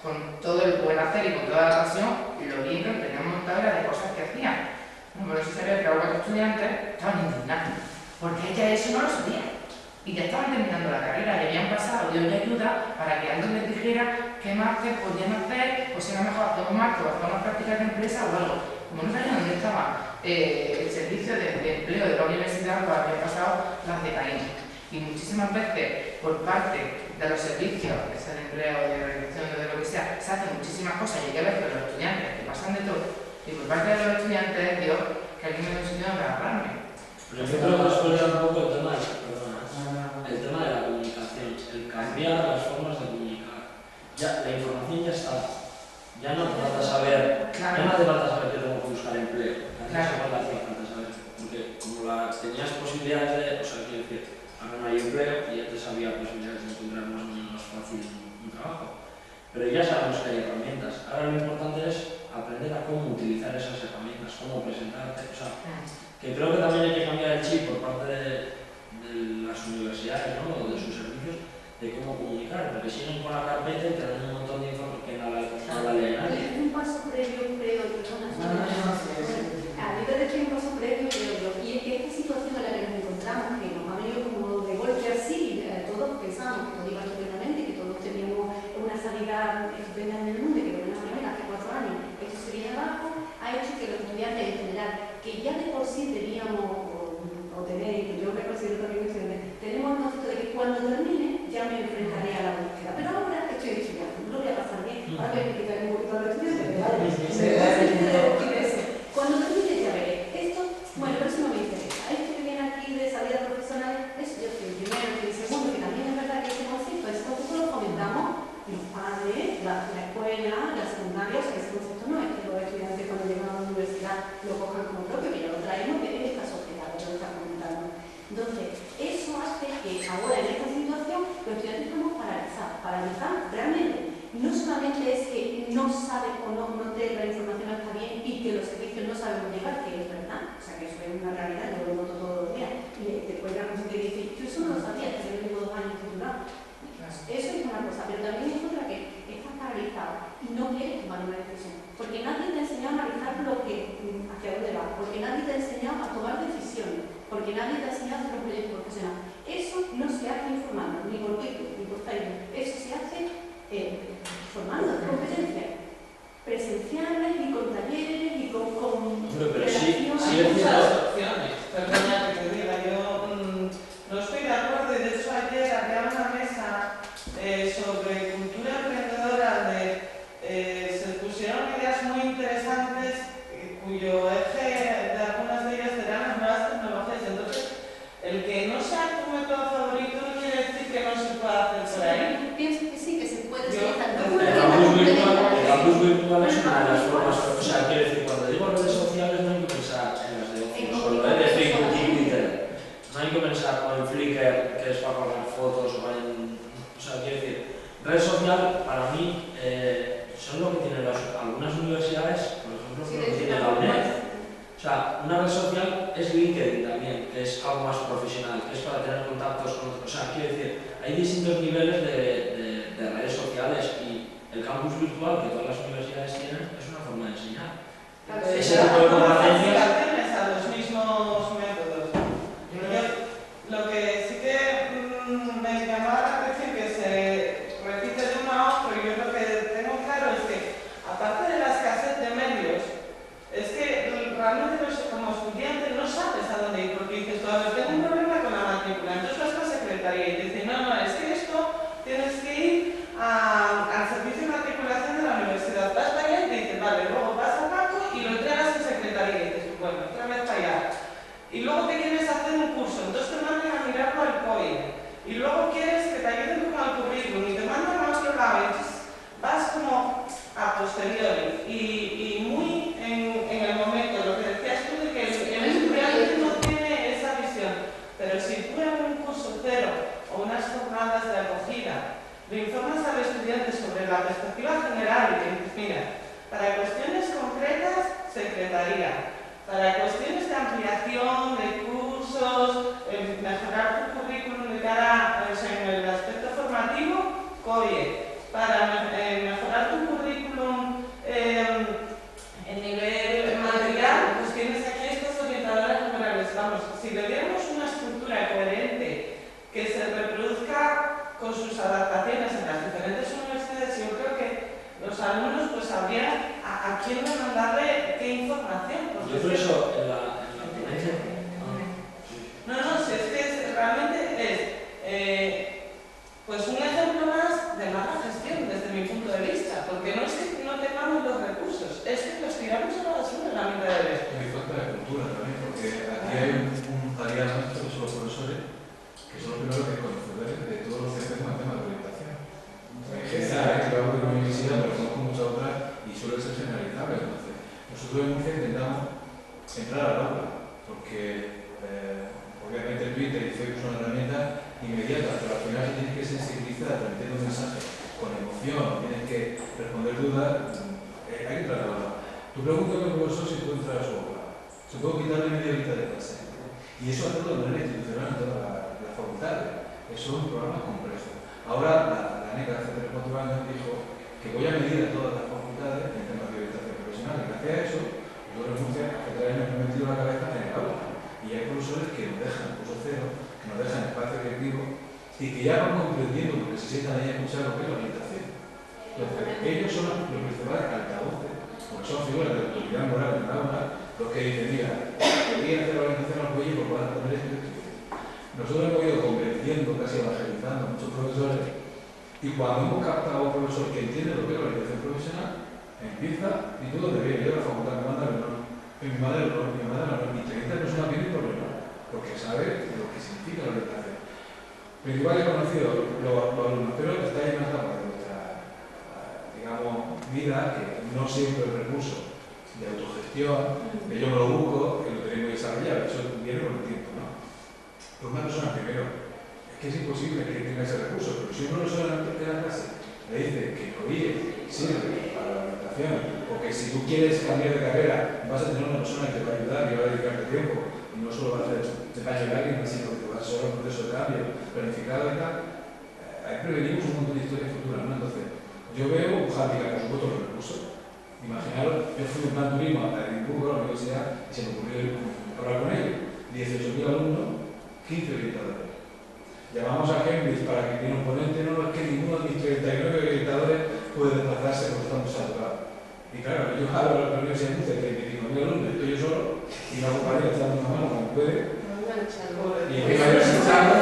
con todo el buen hacer y con toda la pasión lo bien que tenían montado de cosas que hacían. Bueno, si sabía que algunos estudiantes estaban indignados, porque ella eso no lo sabía. Y ya estaban terminando la carrera y habían pasado Dios de ayuda para que alguien les dijera qué máster podían hacer, o si era mejor hacer un máster o hacer unas prácticas de empresa o algo. Como no sabían dónde estaba el servicio de empleo de la universidad, pues habían pasado las de Caín. Y muchísimas veces, por parte de los servicios, que sea de empleo, de organización, de lo que sea, se hacen muchísimas cosas y hay que ver que los estudiantes que pasan de todo. Y por parte de los estudiantes, Dios, que alguien me enseñó a agarrarme. Pero yo creo que después ya un poco el tema de la comunicación, el cambiar las formas de comunicar. Ya, la información ya está. Ya no te falta saber, ya no te falta saber que tengo que buscar empleo. Ya no hace falta saber. Porque como tenías posibilidades de, o sea, quiero decir, ahora no hay empleo y ya te sabía posibilidades de encontrar más o menos fácil un trabajo. Pero ya sabemos que hay herramientas. Ahora lo importante es aprender a cómo utilizar esas herramientas, cómo presentarte. O sea, que creo que también hay que cambiar el chip por parte de las universidades, ¿no? O de sus servicios, de cómo comunicar, porque siguen con la carpeta y te dan un montón de información que no la lee nadie. Es un paso previo, creo, perdona. A mí me parece un paso previo, creo yo. Y es que esta situación en la que nos encontramos, que nos ha venido como de golpe así, todos pensábamos que todo iba estupendamente, que todos teníamos una sanidad estupenda en el mundo, y que de alguna manera hace 4 años esto se viene abajo, ha hecho que los estudiantes en general, que ya de por sí teníamos o tenéis, yo me considero también estudiante, tenemos el concepto de que cuando termine ya me enfrentaré a la búsqueda. Pero ahora estoy estudiando, no lo voy a pasar bien, ahora voy a criticar un poquito a los estudiantes, pero vale, cuando termine ya veré. Esto, bueno, pero eso no me interesa. Esto que viene aquí de salida profesional, eso yo soy el primero, el segundo, que también es verdad que hacemos así, pues nosotros lo comentamos los padres, la escuela, la secundaria, o sea, ese concepto no es que los estudiantes cuando llegan a la universidad lo cojan como propio, que ya lo traemos de esta sociedad, que lo está comentando. Entonces, eso hace que ahora en esta situación los estudiantes estamos paralizados realmente. No solamente es que no saben o no te la información está bien y que los servicios no saben llegar, que es verdad, o sea que eso es una realidad, yo lo noto todos los días, y te cuelgan un sitio y dices, yo eso no lo sabía, que yo llevo 2 años titulado. Eso es una cosa, pero también es otra que estás paralizado y no quieres tomar una decisión, porque nadie te ha enseñado a analizar hacia dónde vas, porque nadie te ha enseñado a tomar decisiones, porque nadie te ha enseñado a hacer un proyecto profesional. Eso no se hace informando, ni por Twitter, ni por Facebook, eso se hace formando competencias presenciales y con talleres y con pero sí, hay muchas opciones. Perdona que te diga, yo no estoy de acuerdo, y de hecho ayer había una mesa sobre cultura emprendedora donde se pusieron ideas muy interesantes cuyo eje de algunas de ellas serán las nuevas tecnologías. Entonces, el que no sea tu método favorito no quiere decir que no se pueda hacer por ahí. Pienso que sí, que se puede El campus virtual es una de las formas, o sea, quiero decir, cuando digo redes sociales no hay que pensar en las de ocio, solo de Facebook y Twitter. No hay que pensar en Flickr, que es para colgar fotos, o sea, quiero decir, red social para mí son lo que tienen algunas universidades, por ejemplo, lo que tiene la UNED. O sea, una red social es LinkedIn también, que es algo más profesional, que es para tener contactos con otros. O sea, quiero decir, hay distintos niveles de redes sociales y El campus virtual que todas las universidades tienen es una forma de enseñar. Claro, Ese tipo de competencias. aplicaciones a los mismos métodos. Lo que sí que me llamaba la atención que se repite de uno a otro, y yo lo que tengo claro es que, aparte de la escasez de medios, es que realmente como estudiante no sabes a dónde ir, porque dices, tengo un problema con la matrícula, entonces vas a la secretaría y te dicen, no, es que esto tienes que ir al servicio de matriculación de la universidad. Vas para allá y te dicen, vale, luego vas a Paco y lo entregas en secretaría y dices, bueno, otra vez para allá. Y luego te quieres hacer un curso, entonces te mandan a mirarlo al COE. Y luego quieres que te ayuden con el currículum y te mandan a otro lado. Entonces vas como a posteriori y muy en el momento, lo que decías tú de que el estudiante no tiene esa visión. Pero si tú en un curso cero o unas jornadas de acogida le informas al estudiante sobre la perspectiva general y le dices, mira, para cuestiones concretas, secretaría. Para cuestiones de ampliación, de cursos, mejorar tu currículum de cara en el aspecto formativo, COIE. Para mejorar tu currículum en nivel material, pues tienes aquí estas orientadoras laborales. Vamos, si le diéramos una estructura coherente que se reproduzca con sus adaptaciones en las diferentes universidades, yo creo que los alumnos pues sabrían a quién demandarle qué información. Yo por eso en la ponencia... No, si es que realmente es pues un ejemplo más de mala gestión desde mi punto de vista, porque no es que no tengamos los recursos, es que los tiramos a la basura en la mitad de vez. Hay falta de cultura también, porque aquí hay un tarea nuestro que son los profesores, que son los primeros que conocedores de todos los temas de orientación. En general, que lo hago en la universidad, pero conozco muchas otras y suele ser generalizable. Entonces, nosotros en Murcia intentamos entrar al aula, porque obviamente el Twitter y Facebook son herramientas inmediatas, pero al final si tienes que sensibilizar, transmitiendo un mensaje con emoción, tienes que responder dudas, hay que entrar al aula. Tú preguntas al profesor si tú entras a su aula. Se puede quitarle media horita de clase. Y eso hacerlo de manera institucional en todas las facultades. Eso es un programa complejo. Ahora la NECA hace 3 o 4 años dijo que voy a medir a todas las facultades en temas de orientación profesional. Y gracias a eso, yo en Murcia hace 3 años me he metido la cabeza en el aula. Y hay profesores que nos dejan curso cero, que nos dejan espacio creativo y que ya van comprendiendo porque se sientan ahí a escuchar lo que es la orientación. Entonces, ellos son los principales altavoces, porque son figuras de autoridad moral en el aula, los que dicen, mira, voy a hacer la orientación al cuello porque van a poner esto. Nosotros hemos ido convenciendo, casi evangelizando a muchos profesores, y cuando hemos captado a un profesor que entiende lo que es la orientación profesional, empieza y todo debe ir a la facultad, me manda el honor. Mi madre no, y 30 personas vienen por el honor, porque sabe lo que significa la orientación. Principal he conocido los alumnos, pero está en una etapa de nuestra, digamos, vida que no siempre el recurso de autogestión, de yo me lo busco, que lo tenemos que desarrollar, eso viene con el tiempo, ¿no? Pero una persona primero, es que es imposible que tenga ese recurso, pero si un profesor en la clase le dice que COIE sirve para la orientación, o que si tú quieres cambiar de carrera vas a tener una persona que te va a ayudar y va a dedicarte tiempo, y no solo va a hacer, te va a ayudar alguien, sino que te va a hacer un proceso de cambio planificado y tal. Ahí prevenimos un montón de historias futuras, ¿no? Entonces, yo veo un hándicap, por supuesto, los recursos. Imaginaros, yo fui en plan turismo a Edimburgo, a la universidad, y se me ocurrió hablar con ellos. 18.000 alumnos, 15 orientadores. Llamamos a Cambridge para que tiene un ponente, no es que ninguno de mis 39 orientadores puede desplazarse porque estamos saturados. Y claro, yo hablo a la universidad de 35.000 alumnos, estoy yo solo, y una compañera está dando una mano como puede. Y encima yo escuchando,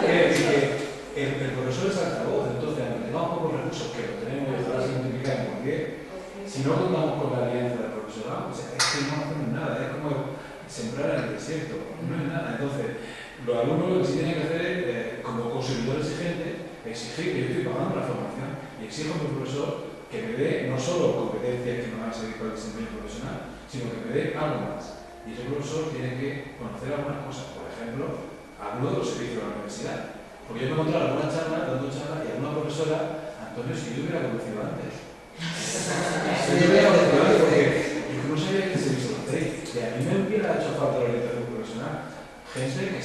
que el profesor es altavoz, entonces, aunque tengamos pocos recursos, que lo tenemos y ahora se multiplica por 10, si no contamos con la alianza del profesorado, o sea, es que no hacemos nada, es como sembrar en el desierto, no es nada. Entonces, los alumnos lo que sí tienen que hacer es, como consumidor exigente, exigir que yo estoy pagando la formación y exijo a mi profesor que me dé no solo competencias que me van a servir para el desempeño profesional, sino que me dé algo más. Y ese profesor tiene que conocer algunas cosas, por ejemplo, algunos de los servicios de la universidad. Porque yo me he encontrado algunas charlas, dando charlas, y alguna profesora, Antonio, si yo hubiera conocido antes. Si yo hubiera conocido antes, porque yo no sabía que se servicio lo hacéis. Y a mí me hubiera hecho falta la orientación profesional. Gente que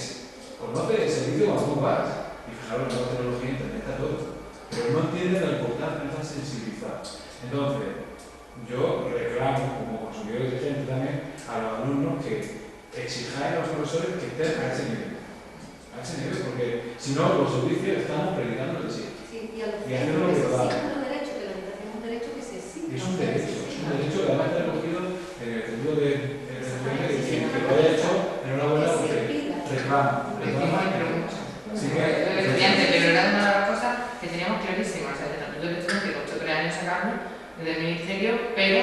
conoce el servicio cuando tú vas. Y fijaros, la nueva tecnología, internet está todo. Pero no entiende tiene la importancia, no está sensibilizado. Entonces, yo reclamo como consumidor exigente también a los alumnos que exijáis a los profesores que estén a ese nivel. A ese nivel, porque si no, por servicio estamos predicando el sí. Sí, y a los Y que hacerlo de verdad. exigen los derechos, que la educación es un derecho que se exige. Es un derecho que además está recogido en el sentido de que lo haya hecho, enhorabuena porque reclama. Sí, el estudiante, pero era una de las cosas que teníamos clarísimas. O sea, el estatuto del estudiante costó 3 años sacarlo desde el ministerio, pero,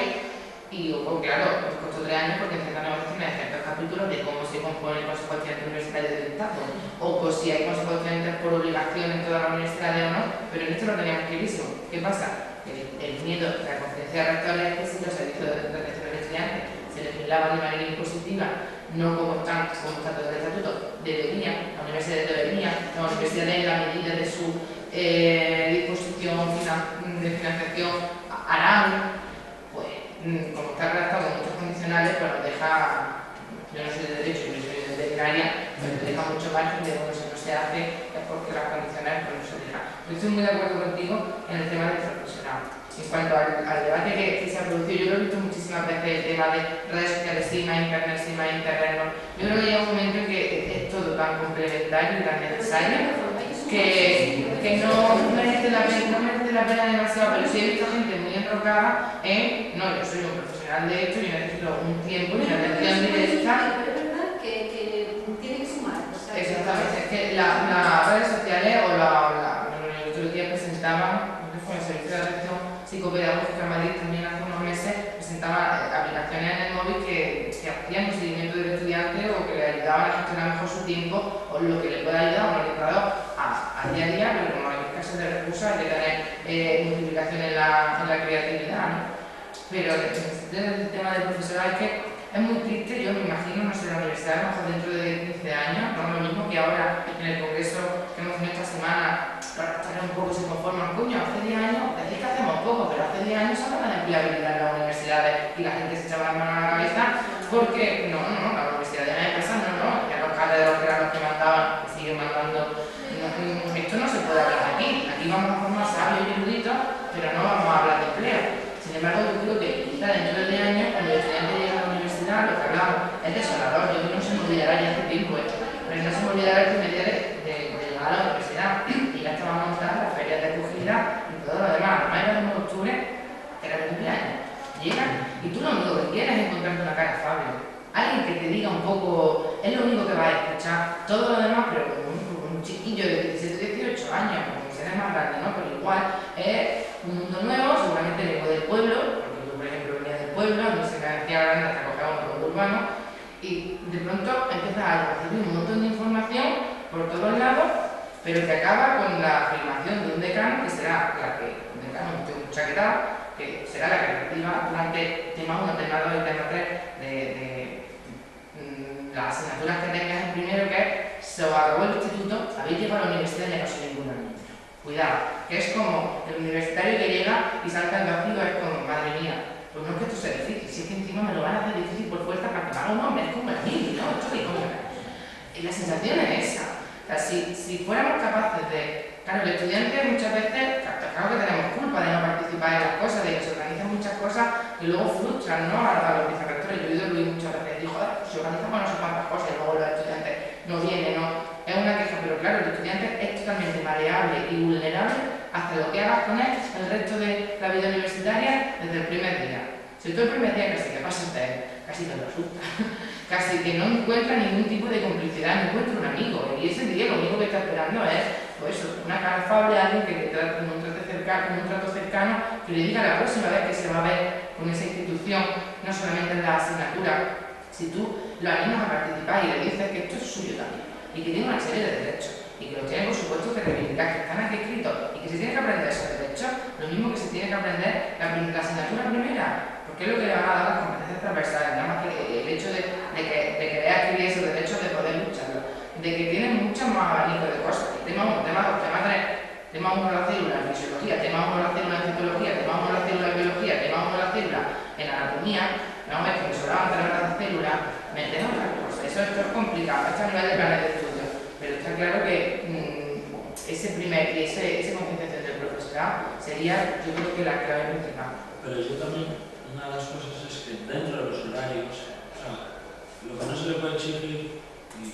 y claro, nos costó 3 años porque en ciertas negociaciones hay ciertos capítulos de cómo se compone el Consejo Estudiantil Universitario del Estado, o pues si hay Consejo Estudiantil por obligación en todas las universidades o no, pero en esto lo teníamos clarísimo. ¿Qué pasa? El miedo de la conferencia de rectores es que si los servicios de gestión del estudiante se legislaban de manera impositiva, no como está todo el estatuto, debería, la universidad debería, la universidad en la medida de su disposición de financiación harán, pues como está redactado con muchos condicionales, pues nos deja, yo no soy de derecho, yo soy de veterinaria, pues nos deja mucho margen de bueno, si no se hace es porque las condicionales pues no se dejan. Yo estoy muy de acuerdo contigo en el tema del profesorado. En cuanto al debate que se ha producido, yo lo he visto muchísimas veces, el tema de redes sociales, sí más internet, sí más internet. Yo creo que llega un momento en que es todo tan complementario y tan necesario que no merece la pena demasiado, pero sí he visto gente muy enrocada en, no, yo soy un profesional de esto, yo necesito un tiempo y una atención directa. Pero es verdad que tiene que sumar. O sea, exactamente, es que las redes sociales o el otro día presentaban, con el servicio de atención psicopedagógica en Madrid también hace unos meses, presentaban aplicaciones en el móvil que hacían un seguimiento del estudiante o que le ayudaban a gestionar mejor su tiempo o lo que le pueda ayudar a un orientador a día a día, pero como en casos de recursos hay que tener multiplicación en la creatividad, ¿no? Pero el tema del profesorado es que es muy triste, yo me imagino, no sé, la universidad a lo mejor dentro de 15 años, no es lo mismo que ahora en el congreso que hemos tenido esta semana, los rectores un poco se conforman, coño, hace 10 años, decís que hacemos poco, pero hace 10 años se habla de empleabilidad en las universidades y la gente se echaba las manos a la cabeza porque, no, la universidad de las empresas no, ya los catedros que eran los que mandaban, que siguen mandando, esto no se puede hablar aquí vamos a formar sabios y eruditos, pero no vamos a hablar de empleo. Sin embargo, yo creo que quizá dentro de 10 años, cuando el estudiante llega a la universidad, lo que hablamos es desolador. Yo creo que no se me olvidará ya hace tiempo, pero no se me olvidará el primer día de llegar a la universidad y ya te van a montar las ferias de acogida y todo lo demás. Además, el 1 de octubre era el cumpleaños. Llegan y tú lo único que quieres es encontrarte una cara afable. Alguien que te diga un poco, es lo único que vas a escuchar. Todo lo demás, pero como un chiquillo de 17, 18 años, como si eres más grande, ¿no? Pero igual es un mundo nuevo, seguramente vengo del pueblo, porque yo por ejemplo venía del pueblo, a mí se me hacía grande hasta coger un mundo urbano, y de pronto empiezas a recibir un montón de información por todos lados, pero que acaba con la afirmación de un decano, que será la que, un decano muy chaquetado, que será la que reciba durante tema 1, tema 2 y tema 3 de las asignaturas que tengas en primero, que es, se os acabó el instituto, habéis llegado a la universidad y ya no soy ningún niño. Cuidado, que es como el universitario que llega y salta el vacío, es como, madre mía, pues no es que esto sea difícil, si es que encima me lo van a hacer difícil por fuerza para que me haga un hombre, es como el niño, ¿no? Esto de cómo. Y la sensación es esa. O sea, si fuéramos capaces de. Claro, el estudiante muchas veces, claro que tenemos culpa de no participar en las cosas, de que se organizan muchas cosas que luego frustran, ¿no? A los vicerrectores. Yo he oído Luis muchas veces, dijo, joder, si organizamos no sé cuántas cosas y luego los estudiantes no vienen, ¿no? Es una queja, pero claro, el estudiante es totalmente maleable y vulnerable hacia lo que hagas con él el resto de la vida universitaria desde el primer día. Si tú el primer día casi que pasas de él, casi te lo asusta, casi que no encuentra ningún tipo de complicidad, no encuentra un amigo, y ese día lo único que está esperando es pues eso, una cara afable, alguien que le trate con un trato cercano, que le diga la próxima vez que se va a ver con esa institución, no solamente en la asignatura, si tú lo animas a participar y le dices que esto es suyo también, y que tiene una serie de derechos, y que los tiene por supuesto que reivindicar, que están aquí escritos, y que se tiene que aprender esos derechos, lo mismo que se tiene que aprender la asignatura primera, porque es lo que le van a dar las competencias transversales, nada más que el hecho de que vea escribir esos derechos, de poder lucharlo, de que tienen mucho más abanico de cosas. Tema 1, tema 2, tema 3, tema 1 la célula en fisiología, tema 1 la célula en citología, tema 1 la célula en biología, tema 1 la célula en anatomía, no es que me sobraban 3 horas de célula, meter otras cosas. Esto es complicado, esto a nivel de planes de estudio, pero está claro que esa concienciación del profesor sería, yo creo que la clave principal. Pero yo también, una de las cosas es que dentro de los horarios, o sea, lo que no se le puede exigir, y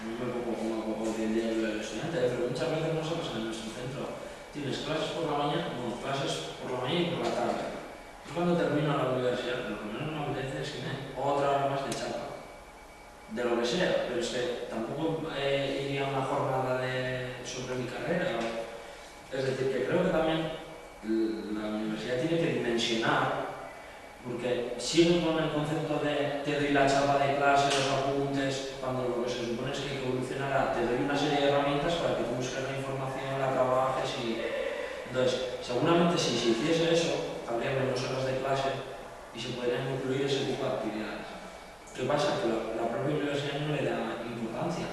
no me pongo como hoy en día el estudiante, pero muchas veces nosotros en nuestro centro tienes clases por la mañana, bueno, clases por la mañana y por la tarde. Y cuando termino la universidad, lo que menos me apetece es que me den otra hora más de chapa, de lo que sea, pero es que tampoco iría a una jornada sobre mi carrera. Es decir, que creo que también la universidad tiene que dimensionar, porque siguen con el concepto de te doy la chapa de clase, los apuntes, cuando lo que se supone es que hay que evolucionar a te doy una serie de herramientas para que tú busques la información, la trabajes y... Entonces, seguramente si se hiciese eso, habría menos horas de clase y se podrían incluir ese tipo de actividades. ¿Qué pasa? Que la propia universidad no le da importancia.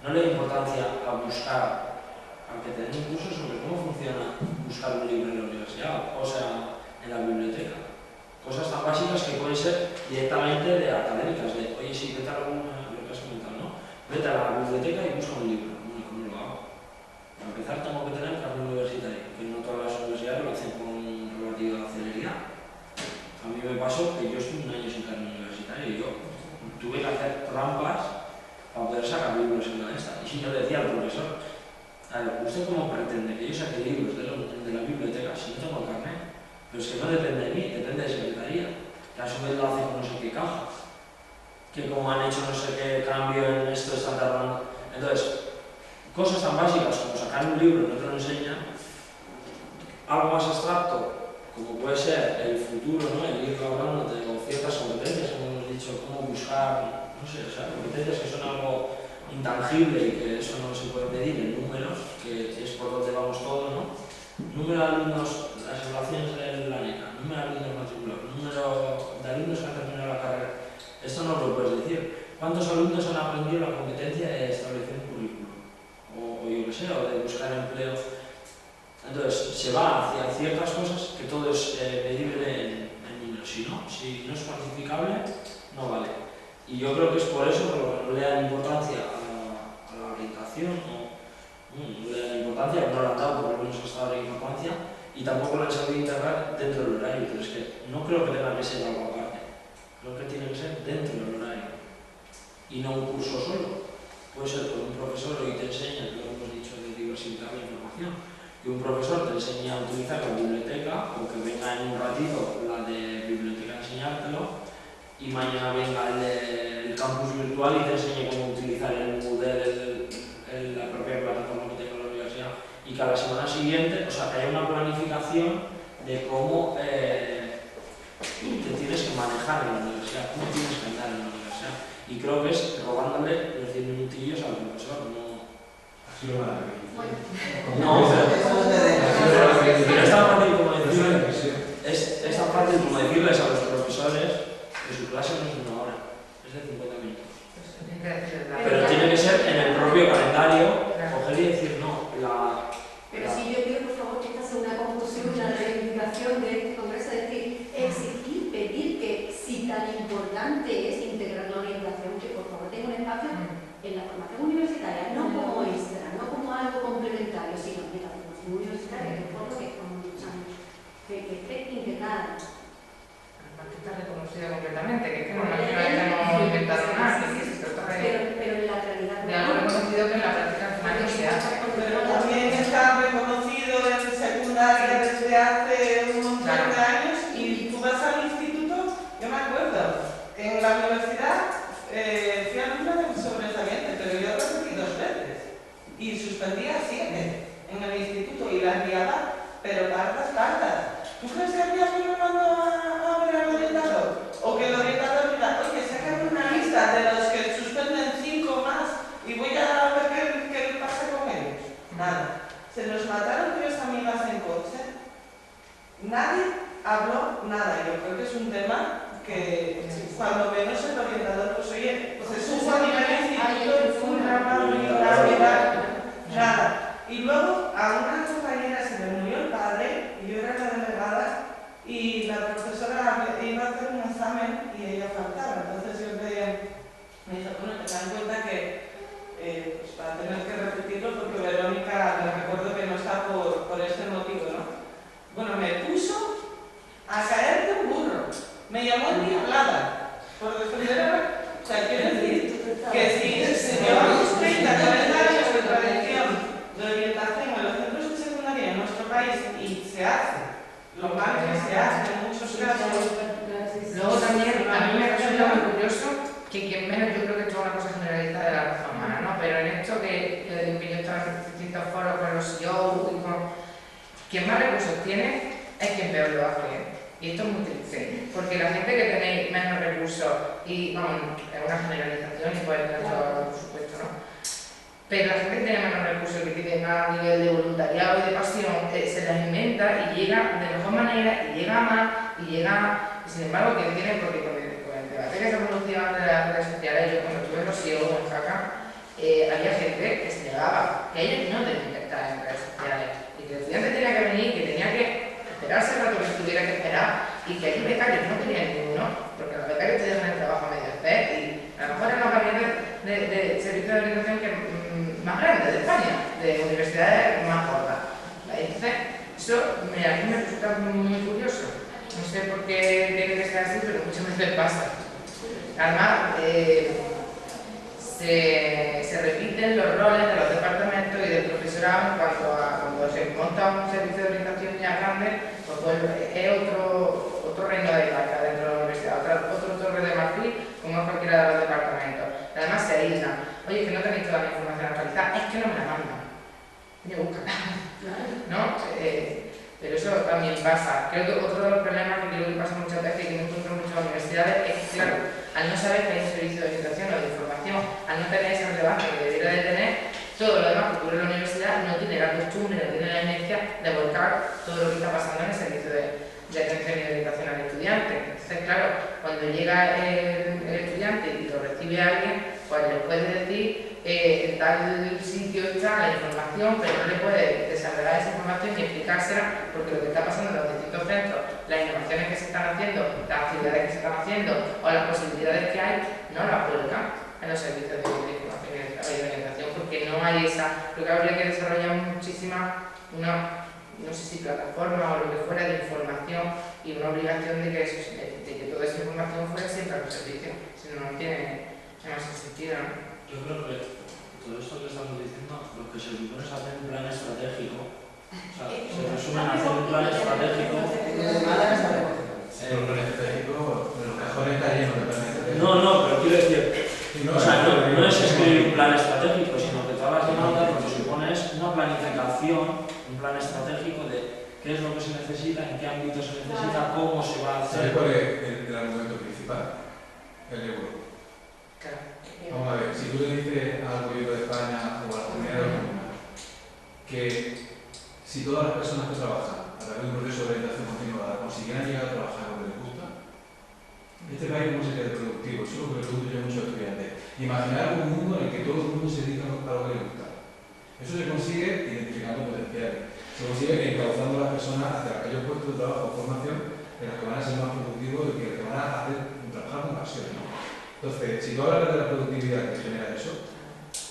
No le da importancia a buscar, a que te den un curso sobre cómo funciona buscar un libro en la universidad, o sea, en la biblioteca. Cosas tan básicas que pueden ser directamente de académicas, de oye, sí, vete a lo que has comentado, ¿no? Vete a la biblioteca y busca un libro. Bueno, ¿cómo lo hago? Para empezar, tengo que tener carnet universitario, que no todas las universidades lo hacen con relativa celeridad. A mí me pasó que yo estuve un año sin carnet universitario y yo tuve que hacer trampas para poder sacar libros en la esta. Y yo le decía al profesor, a ver, ¿usted cómo pretende que yo saque libros de la biblioteca si no tengo el carnet? Pero es que no depende de mí, depende de secretaría, que a su vez lo hace con no sé qué caja, que como han hecho no sé qué cambio en esto están tardando. Entonces, cosas tan básicas como sacar un libro y no te lo enseñan, algo más abstracto, como puede ser el futuro, ¿no? El ir hablando de ciertas competencias, como hemos dicho, cómo buscar, no sé, o sea, competencias que son algo intangible y que eso no se puede medir en números, que es por donde vamos todos, ¿no? Número de alumnos, las evaluaciones de la NECA, número de alumnos matriculados, número de alumnos que han terminado la carrera. Esto no lo puedes decir. ¿Cuántos alumnos han aprendido la competencia de establecer un currículum? O yo qué sé, o de buscar empleo. Entonces, se va hacia ciertas cosas que todo es medible en números. Si no es cuantificable, no vale. Y yo creo que es por eso que no le dan importancia a la orientación, no le dan importancia, no le han dado por lo menos hasta ahora importancia, y tampoco lo han sabido integrar dentro del horario, pero es que no creo que tenga que ser algo aparte, creo que tiene que ser dentro del horario, y no un curso solo. Puede ser con un profesor y te enseña, que lo hemos dicho, de diversificar la información, que un profesor te enseña a utilizar la biblioteca, o que venga en un ratito la de biblioteca a enseñártelo, y mañana venga el del campus virtual y te enseñe cómo utilizar el Moodle, la propia plataforma que tenga la universidad, y que a la semana siguiente, o sea, que haya una planificación de cómo te tienes que manejar en la universidad, cómo tienes que andar en la universidad. Y creo que es robándole los 10 minutillos al profesor, no... Así lo van a ver. No, pero es tan fácil como decirles a los profesores que su clase no es 1 hora, es de 50 minutos. Pero tiene que ser en el propio calendario, coger y decir no. Pero sí, yo pido por favor que esta sea una conclusión, una reivindicación de este congreso, es decir, exigir, pedir que si tan importante es integrar la orientación, que por favor tenga un espacio en la formación universitaria, no como extra, no como algo complementario, sino en la formación universitaria, que es por lo que estamos luchando, que esté integrada. Además que está reconocida completamente, que es que no hemos inventado nada, que es esto está pero en la realidad de algo reconocido que en la práctica final no se hace. Pero también está reconocido en secundaria desde hace un montón de años, y tú vas al instituto, yo me acuerdo, en la universidad fui alumna de sobresaliente, pero yo repetí 2 veces y suspendía 7 en el instituto y las guiaba, pero cartas. ¿Tú crees que había que me mandó a ver al orientador? O que el orientador diga, oye, sácame una lista de los que suspenden 5 más y voy a ver qué pasa con ellos. Nada. Se los mataron 3 amigas en coche. Nadie habló nada. Yo creo que es un tema que cuando menos el orientador, pues oye, pues es un nivel instituto, un drama, nada. Y luego a una compañera se le murió el padre, y yo era la delegada, y la profesora iba a hacer un examen y ella faltaba. Entonces yo me dije, bueno, ten en cuenta que pues, para tener que repetirlo, porque Verónica, me recuerdo que no está por este motivo, ¿no? país y se hace. Lo malo es que se hace en muchos casos. Luego también, a mí me resulta muy curioso que quien menos, yo creo que esto es una cosa generalista de la raza humana, ¿no? Pero en esto que yo digo que yo estaba en distintos foros con los CEO y con... Quien más recursos tiene es quien peor lo hace. Y esto es muy triste, porque la gente que tenéis menos recursos, y vamos, es una generalización y puede tener todo, por supuesto, ¿no? Pero la gente que tiene menos recursos, que tiene más nivel de voluntariado y de pasión, se las inventa y llega de mejor manera, y llega más, y llega... Y sin embargo, que tiene, porque con el debate que se producía de las redes sociales, yo cuando estuve en los CEO en Jaca, había gente que se negaba, que ellos no tenían que estar en redes sociales, y que el estudiante tenía que venir, que tenía que esperarse el rato que tuviera que esperar, y que hay becarios no tenían ninguno, porque los becarios te dejan el trabajo a medio hacer, y a lo mejor eran los gabinetes de servicio de orientación que más grandes de España, de universidades más gordas. Entonces, eso a mí me resulta muy curioso. No sé por qué tiene que ser así, pero muchas veces pasa. Además, se repiten los roles de los departamentos y del profesorado en cuanto a cuando se monta un servicio de orientación ya grande, pues es otro reino de marca dentro de la universidad, otro torre de marfil, como es cualquiera de los departamentos. Además se aíslan. Oye, que no tenéis toda la información actualizada, es que no me la mandan. Oye, búscala. ¿No? Pero eso también pasa. Creo que otro de los problemas que creo que pasa muchas veces y que me encuentro en muchas universidades es que, claro, al no saber que hay un servicio de orientación o de información, al no tener ese relevancia que debería de tener, todo lo demás que ocurre en la universidad no tiene la costumbre, no tiene la inercia de volcar todo lo que está pasando en el servicio de atención y de orientación al estudiante. Entonces, claro, cuando llega el estudiante y lo recibe alguien, pues le puede decir en tal sitio está la información, pero no le puede desarrollar esa información ni explicársela, porque lo que está pasando en los distintos centros, las innovaciones que se están haciendo, las actividades que se están haciendo o las posibilidades que hay, no las vuelcan en los servicios de información y de orientación, porque no hay esa. Creo que habría que desarrollar muchísima no sé si plataforma o lo que fuera de información y una obligación de que toda esa información fuera siempre a los servicios, si no, no tiene más sentido, ¿no? Yo creo que todo esto que estamos diciendo, lo que se supone es hacer un plan estratégico. O sea, se resume en hacer un plan estratégico. El plan estratégico, los cajones están llenos de planes estratégicos. No, pero quiero decir, o sea, no es escribir un plan estratégico, sino que todas las demandas lo que supone es una planificación, un plan estratégico de qué es lo que se necesita, en qué ámbito se necesita, cómo se va a ¿Sabes hacer. cuál es el argumento principal? El euro. Vamos a ver, si tú le dices al gobierno de España o a la comunidad autónoma que si todas las personas que trabajan a través de un proceso de orientación continuada consiguieran llegar a trabajar lo que les gusta, este país no sería productivo. Eso es lo que le pregunto yo a muchos estudiantes. Imaginar un mundo en el que todo el mundo se dedica a lo que le gusta. Eso se consigue identificando potenciales. Se consigue encauzando a las personas hacia aquellos puestos de trabajo o formación en los que van a ser más productivos y que van a hacer trabajar con pasión, ¿no? Entonces, si tú hablas de la productividad que genera eso,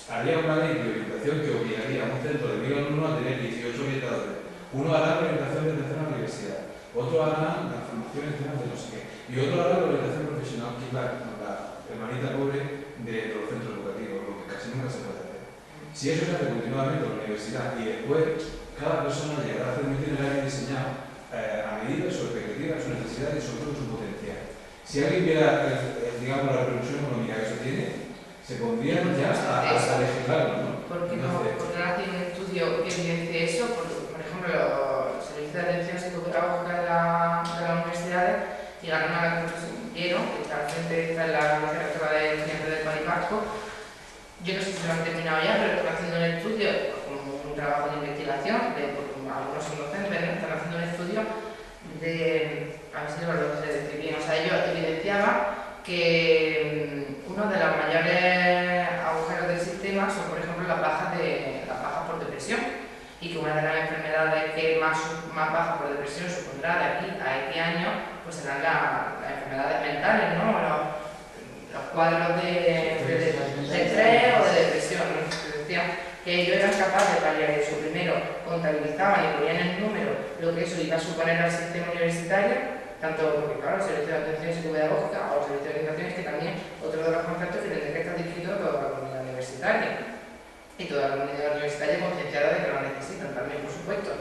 haría una ley de orientación que obligaría a un centro de 1000 alumnos a tener 18 orientadores. Uno hará la orientación de atención a la universidad, otro hará la formación en temas de no sé qué, y otro hará la orientación profesional, que es la hermanita pobre de los centros educativos, lo que casi nunca se puede hacer. Si eso se hace continuamente en la universidad y después cada persona llegará a hacer un itinerario diseñado a medida de su expectativa, su necesidad y sobre todo su potencial. Si alguien viera, digamos, la revolución económica que eso tiene, se pondrían ya a legislarlo, ¿no? ¿Por qué no hace un estudio que evidencie eso? Porque, por ejemplo, los servicios de atención psicopedagógica de las universidades llegaron a la conclusión que está al frente de la vicerrectora de estudiantes del País Vasco. Yo no sé si lo han terminado ya, pero están haciendo un estudio, como un trabajo de investigación, porque algunos son docentes, ¿no? Están haciendo un estudio de, a ver si lo sé decir bien, o sea, ellos evidenciaban que uno de los mayores agujeros del sistema son, por ejemplo, las bajas por depresión, y que una de las enfermedades que más bajas por depresión supondrá de aquí a X años, pues serán las enfermedades mentales, ¿no? Los cuadros de estrés o de depresión, ¿no? Se decía que ellos eran capaces de paliar eso. Primero, contabilizaban y ponían en número lo que eso iba a suponer al sistema universitario, tanto porque, claro, el servicio de atención psicopedagógica o el servicio de orientación es que también otro de los conceptos que tendría que estar dirigido a toda la comunidad universitaria y toda la comunidad universitaria concienciada de que lo necesitan también, por supuesto.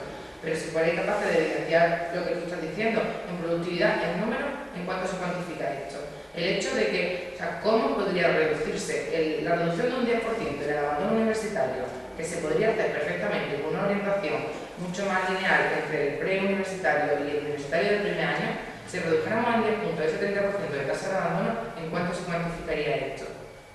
pero si fuerais capaces de evidenciar lo que tú estás diciendo, en productividad, en números, ¿en cuánto se cuantifica esto? El hecho de que, o sea, ¿cómo podría reducirse la reducción de un 10% en el abandono universitario, que se podría hacer perfectamente con una orientación mucho más lineal entre el preuniversitario y el universitario del primer año? Si redujéramos en 10 puntos ese 30% de tasa de abandono, ¿en cuánto se cuantificaría esto?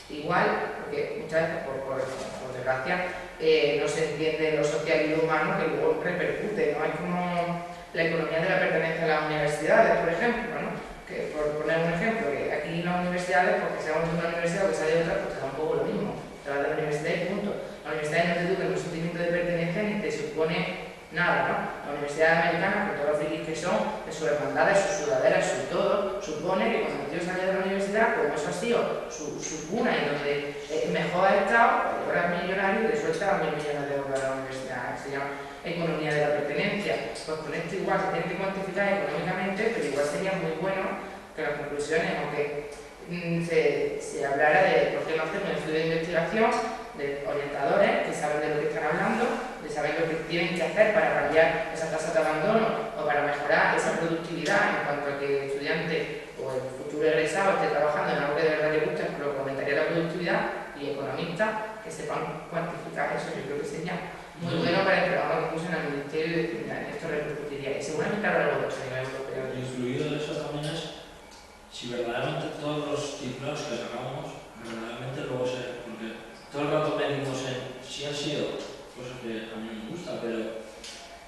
Igual, porque muchas veces, por desgracia, no se entiende lo social y lo humano que luego repercute, ¿no? Es como la economía de la pertenencia a las universidades, por ejemplo, ¿no? Que, por poner un ejemplo, que aquí en las universidades, porque seamos de una universidad o que sea de otra, pues te da un poco lo mismo. Te vas de la universidad y punto. La universidad no te educa en un sentimiento de pertenencia ni te supone nada, ¿no? La universidad americana, con todos los frikis que son, de sus hermandades, sus sudaderas, su todo, supone que cuando el tío sale de la universidad, como eso ha sido su cuna y donde mejor ha estado, ahora es millonario y le suelta 1.000 millones de euros a la universidad. Se llama economía de la pertenencia. Pues con esto igual se tiene que cuantificar económicamente, pero igual sería muy bueno que las conclusiones, aunque se hablara de por qué no hacer un estudio de investigación de orientadores que saben de lo que están hablando, de saber lo que tienen que hacer para paliar esa tasa de abandono o para mejorar esa productividad en cuanto a que el estudiante o el futuro egresado esté trabajando en algo que de verdad le guste, por lo que aumentaría la productividad, y economistas que sepan cuantificar eso. Yo creo que sería muy bueno para entregar una conclusión al Ministerio y decir, mira, esto repercutiría. Y seguramente habrá algo de eso a nivel europeo. Incluido de eso también es si verdaderamente todos los títulos que sacamos, verdaderamente luego se... Porque todo el rato medimos en si ha sido, cosa que a mí me gusta, pero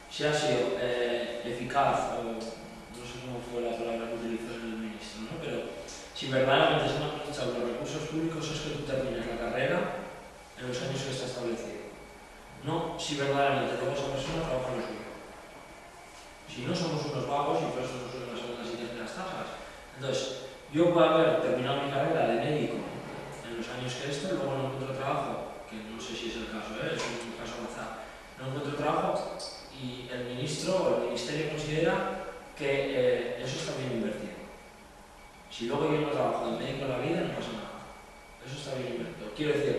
si ha sido eficaz, o no sé cómo fue la palabra que utilizó el ministro, ¿no? Pero si verdaderamente se han aprovechado los recursos públicos es que tú termines la carrera en los años que está establecido. No si verdaderamente luego esa persona trabaja en lo suyo. Si no, somos unos vagos y por eso nos suelen las segundas y terceras tasas. Entonces, yo puedo haber terminado mi carrera de médico en los años que luego no encuentro trabajo, que no sé si es el caso, es un caso al azar, no encuentro trabajo y el ministro o el ministerio considera que eso está bien invertido. Si luego yo no trabajo de médico en la vida, no pasa nada. Eso está bien invertido. Quiero decir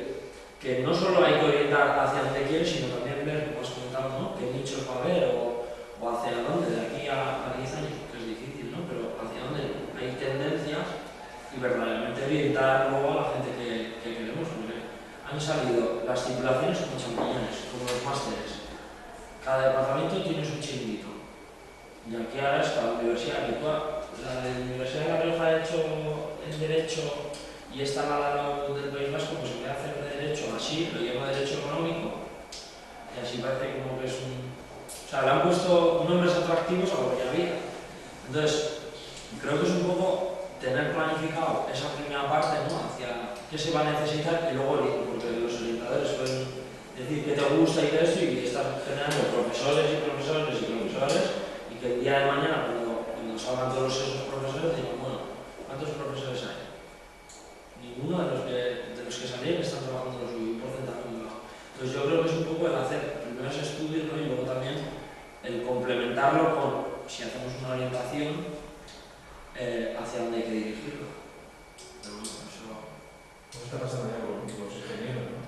que no solo hay que orientar hacia donde quieres, sino también ver, como has comentado, ¿no? Qué nichos va a haber o hacia dónde, de aquí a 10 años, que es difícil, ¿no? Pero hacia dónde hay tendencias y verdaderamente orientar luego a la gente que queremos. Porque han salido las titulaciones como champiñones, como los másteres. Cada departamento tiene su chiringuito. Y aquí ahora está la universidad, que la de la Universidad de La Rioja ha hecho en Derecho y está al lado del País Vasco, pues en vez de hacer de Derecho así, lo llama Derecho Económico, y así parece como que es un... O sea, le han puesto nombres atractivos a lo que ya había. Entonces, creo que es un poco tener planificado esa primera parte, ¿no? Hacia qué se va a necesitar y luego, porque los orientadores pueden decir que te gusta y de esto y que estás generando profesores y profesores y profesores y que el día de mañana, cuando salgan todos esos profesores, digan, bueno, ¿cuántos profesores hay? Ninguno de los que salieron están trabajando en su porcentaje muy bajo. Entonces yo creo que es un poco el hacer primero ese estudio, ¿no? Y luego también el complementarlo con, si hacemos una orientación, hacia dónde hay que dirigirlo. Pero bueno, eso... ¿Cómo está pasando ya con los ingenieros, no?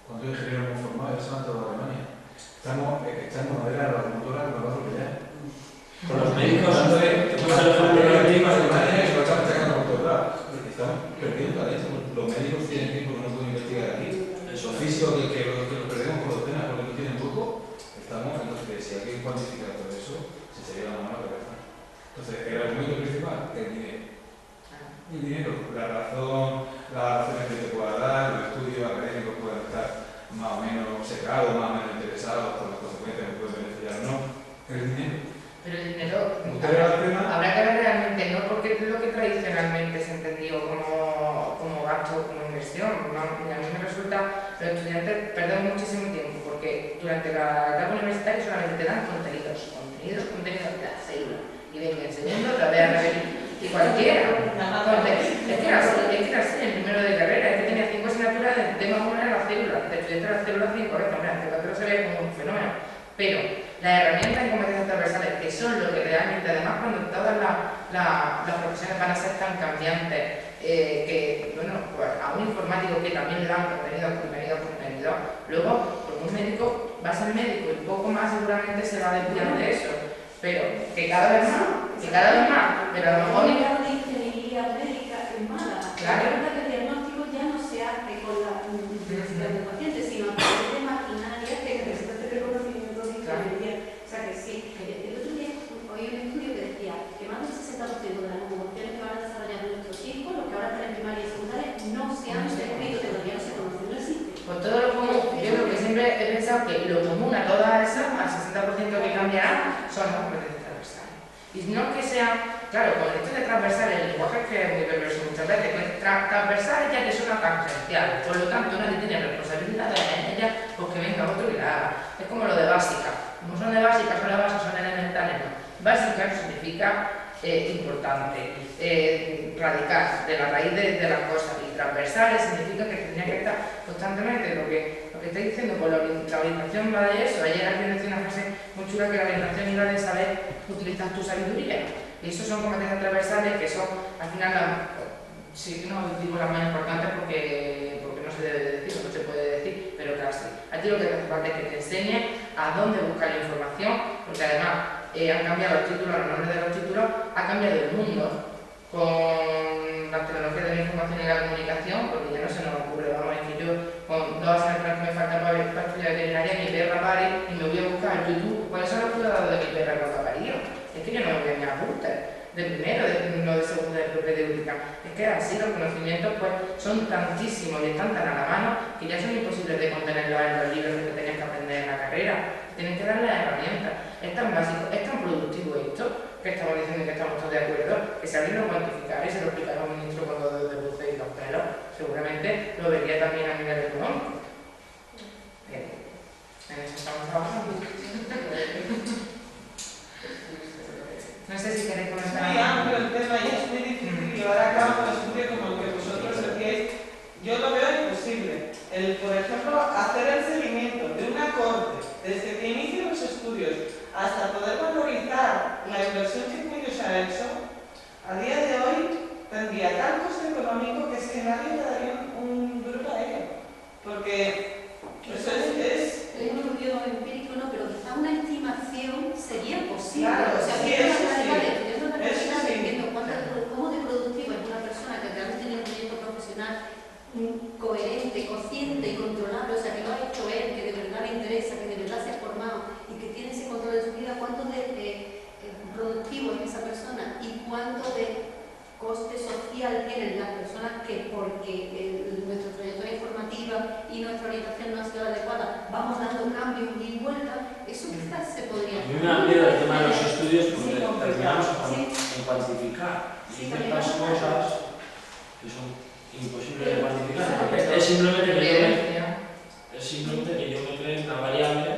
¿Cuántos ingenieros hemos formado? Ya se van toda Alemania. Estamos echando madera a la locomotora que nos va a atropellar. Con los médicos, que puede ser ejemplo de Alemania y se lo estamos sacando por todos lados. Estamos perdiendo talento. Los médicos tienen tiempo que no pueden investigar aquí. Los físicos que los perdemos por docenas porque no tienen poco. Estamos, entonces, si hay que cuantificar todo eso, se sería la mano cabeza. Entonces, el argumento principal es el dinero. El dinero, la razón que te pueda dar, los estudios académicos pueden estar más o menos secados, más o menos interesados por las consecuencias que pueden beneficiar o no. El dinero. Pero el dinero habrá que ver realmente, no porque es lo que tradicionalmente se entendió como gasto, como inversión. ¿No? A mí me resulta, los estudiantes perdemos muchísimo tiempo porque durante la etapa universitaria solamente te dan contenidos de la célula. Y venga, en segundo, otra vez a ver, y cualquiera. Es que era así, en primero de carrera, es que tenía 5 asignaturas de tema uno era la célula, de estudiante de la célula 5, hombre, hace 4 se ve como un fenómeno. Pero las herramientas y competencias transversales, que son lo que realmente, además, cuando todas las profesiones van a ser tan cambiantes, que, bueno, pues a un informático que también le dan contenido, luego, porque un médico va a ser médico y poco más seguramente se va a desviar de eso, pero que cada vez más, pero a lo mejor... El grado de ingeniería médica en Málaga. Claro. La verdad que el diagnóstico ya no se hace con la intensidad del paciente, sino a través de maquinaria que necesita tener conocimiento de ingeniería. O sea que sí, el otro día oí un estudio que decía que más del 60% de las innovaciones que van a desarrollar nuestros hijos, los que ahora están en primaria y secundaria, no se han descrito, todavía no se conocen, no existe. Pues todo lo común, yo creo que siempre he pensado que lo común a todas esas, al 60% que cambiarán, son las competencias transversales. Y no que sean, claro, con esto de transversales, el lenguaje es que es muy perverso muchas veces, pues transversales ya te suena tangencial, por lo tanto nadie tiene responsabilidad en ella, pues que venga otro y la haga. Es como lo de básica, no son de básica, son de base, son elementales, no. Básica significa importante, radical, de la raíz de las cosas, y transversales significa que tendría que estar constantemente, lo que estoy diciendo, pues la orientación va de eso. Ayer alguien decía una frase muy chula, que la orientación iba de saber utilizar tu sabiduría, y eso son competencias transversales que son, al final, sí, no digo las más importantes porque no se debe decir, no se puede decir, pero casi. A ti lo que te hace falta es que te enseñe a dónde buscar la información, porque además han cambiado los títulos, los nombres de los títulos, ha cambiado el mundo con las tecnologías de la información y la comunicación, porque ya no se nos ocurre, vamos, es que yo con 2 asignaturas que me faltan para estudiar veterinaria, mi perra pare y me voy a buscar en YouTube cuáles son los cuidados de mi perra cuando ha parido. Es que yo no me voy a mi apuntes de primero, no de segundo, de propedéutica. Es que así los conocimientos pues son tantísimos y están tan a la mano que ya son imposibles de contenerlos en los libros que tenías que aprender en la carrera. Tienes que darle las herramientas. Es tan básico, es tan productivo esto, que estamos diciendo que estamos todos de acuerdo, que si alguien lo cuantificara y se lo explicara a un ministro con los dedos de buce y los pelos, seguramente lo vería también a nivel económico. En eso estamos trabajando. No sé si queréis comentar. Es muy amplio el tema y es muy difícil llevar a cabo un estudio como el que vosotros decíais. Yo lo veo imposible. Por ejemplo, hacer el seguimiento de una corte desde que inicie los estudios hasta poder valorizar la inversión que con ellos se ha hecho, a día de hoy tendría tal coste económico que es que nadie le daría un duro a ello. Porque eso es un estudio empírico, no, pero quizá una estimación sería posible. Claro, o sea, sí, que eso sí. estudiando la Eso carrera, sí. viendo cómo de productiva es una persona que realmente tiene un proyecto profesional coherente, consciente y controlable, o sea, que lo ha hecho él, que de verdad le interesa, que de verdad se ha formado y que tiene ese control de su vida, cuánto de productivo es esa persona y cuánto de coste social tienen las personas que porque nuestra trayectoria informativa y nuestra orientación no ha sido adecuada, vamos dando cambios y vueltas, eso quizás se podría hacer. A mí me da miedo el tema de los estudios porque sí, terminamos sí. en cuantificar Sí, ciertas también cosas que son imposibles de cuantificar, Sí, porque sí. es simplemente que Evidencia. yo me creo una variable,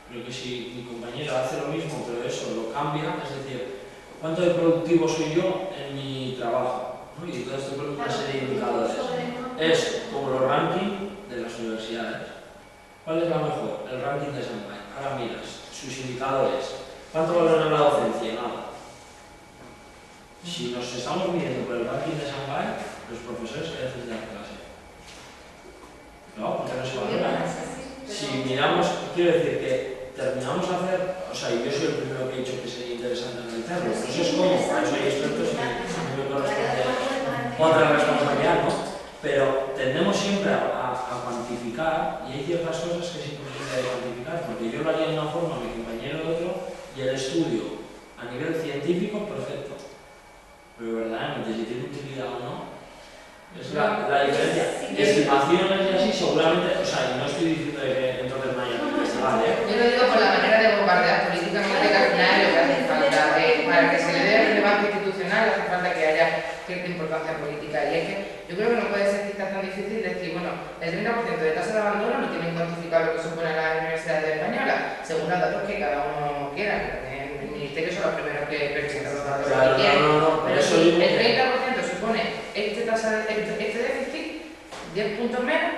pero que si mi compañero hace lo mismo, pero eso lo cambia, es decir, ¿cuánto de productivo soy yo en mi trabajo? ¿No? Y todo esto con una serie de indicadores. Es como los rankings de las universidades. ¿Cuál es la mejor? El ranking de Shanghai. Ahora miras sus indicadores. ¿Cuánto valoran la docencia? Nada. Si nos estamos midiendo por el ranking de Shanghai, los profesores que hacen de la clase. No, porque no se valora. Si miramos, quiero decir que terminamos a hacer, o sea, y yo soy el primero que he dicho que sería interesante analizarlo, no sé cómo, soy experto y no me corresponde otra responsabilidad, ¿no? Pero tendemos siempre a cuantificar y hay ciertas cosas que es imposible de cuantificar, porque yo lo haría de una forma, mi compañero de otro, y el estudio a nivel científico, perfecto. Pero verdaderamente, si tiene utilidad o no, es la diferencia. Y estimaciones y así, seguramente, o sea, y no estoy diciendo de que entonces no haya que investigar, ¿eh? Yo lo digo por la manera de bombardear políticamente, que al final es lo que hace falta. Para que se le dé relevancia institucional hace falta que haya cierta importancia política. Y es que yo creo que no puede ser quizás tan difícil decir, bueno, el 30% de tasa de abandono lo tienen cuantificado lo que supone las universidades españolas, según los datos que cada uno quiera. Que el ministerio son los primeros que presentan los datos Claro, que quieren. Pero eso si digo el que- 30% supone este déficit, 10 puntos menos,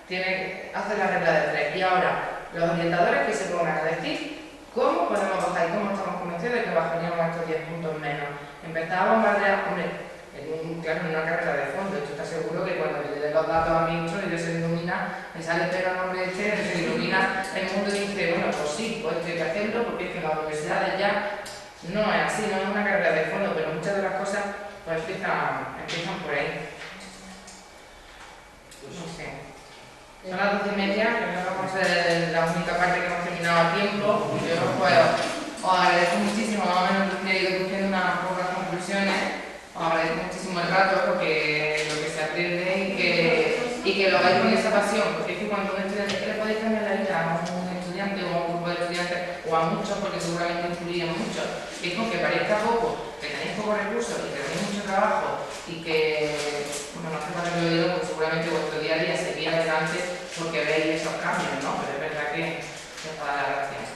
tiene que hacer la regla de 3. Y ahora, los orientadores que se pongan a decir cómo podemos bajar y cómo estamos convencidos de que bajaríamos estos 10 puntos menos. Empezar a bombardear, hombre, claro, en una carrera de fondo. Yo estoy seguro que cuando le den los datos a mi hijo y yo se ilumina, me sale pero el nombre de se ilumina el mundo y dice, bueno, pues sí, pues hay que hacerlo porque es que las universidades ya no es así, no es una carrera de fondo, pero muchas de las cosas pues empiezan por ahí. No sé. Son las 12:30, que no vamos a ser la única parte que hemos terminado a tiempo. Yo pues os agradezco muchísimo, más o menos he ido cogiendo unas pocas conclusiones. Os agradezco muchísimo el rato, lo que se aprende y que lo hagáis con esa pasión, porque es que cuando un estudiante, le podéis cambiar la vida a un estudiante o a un grupo de estudiantes o a muchos, porque seguramente influyen muchos, es con que parezca poco, que tenéis pocos recursos y que tenéis mucho trabajo y que, bueno, no hace falta que lo diga, porque seguramente vuestro día a día seguía adelante porque veis esos cambios, ¿no? Pero es verdad que os da la gracia.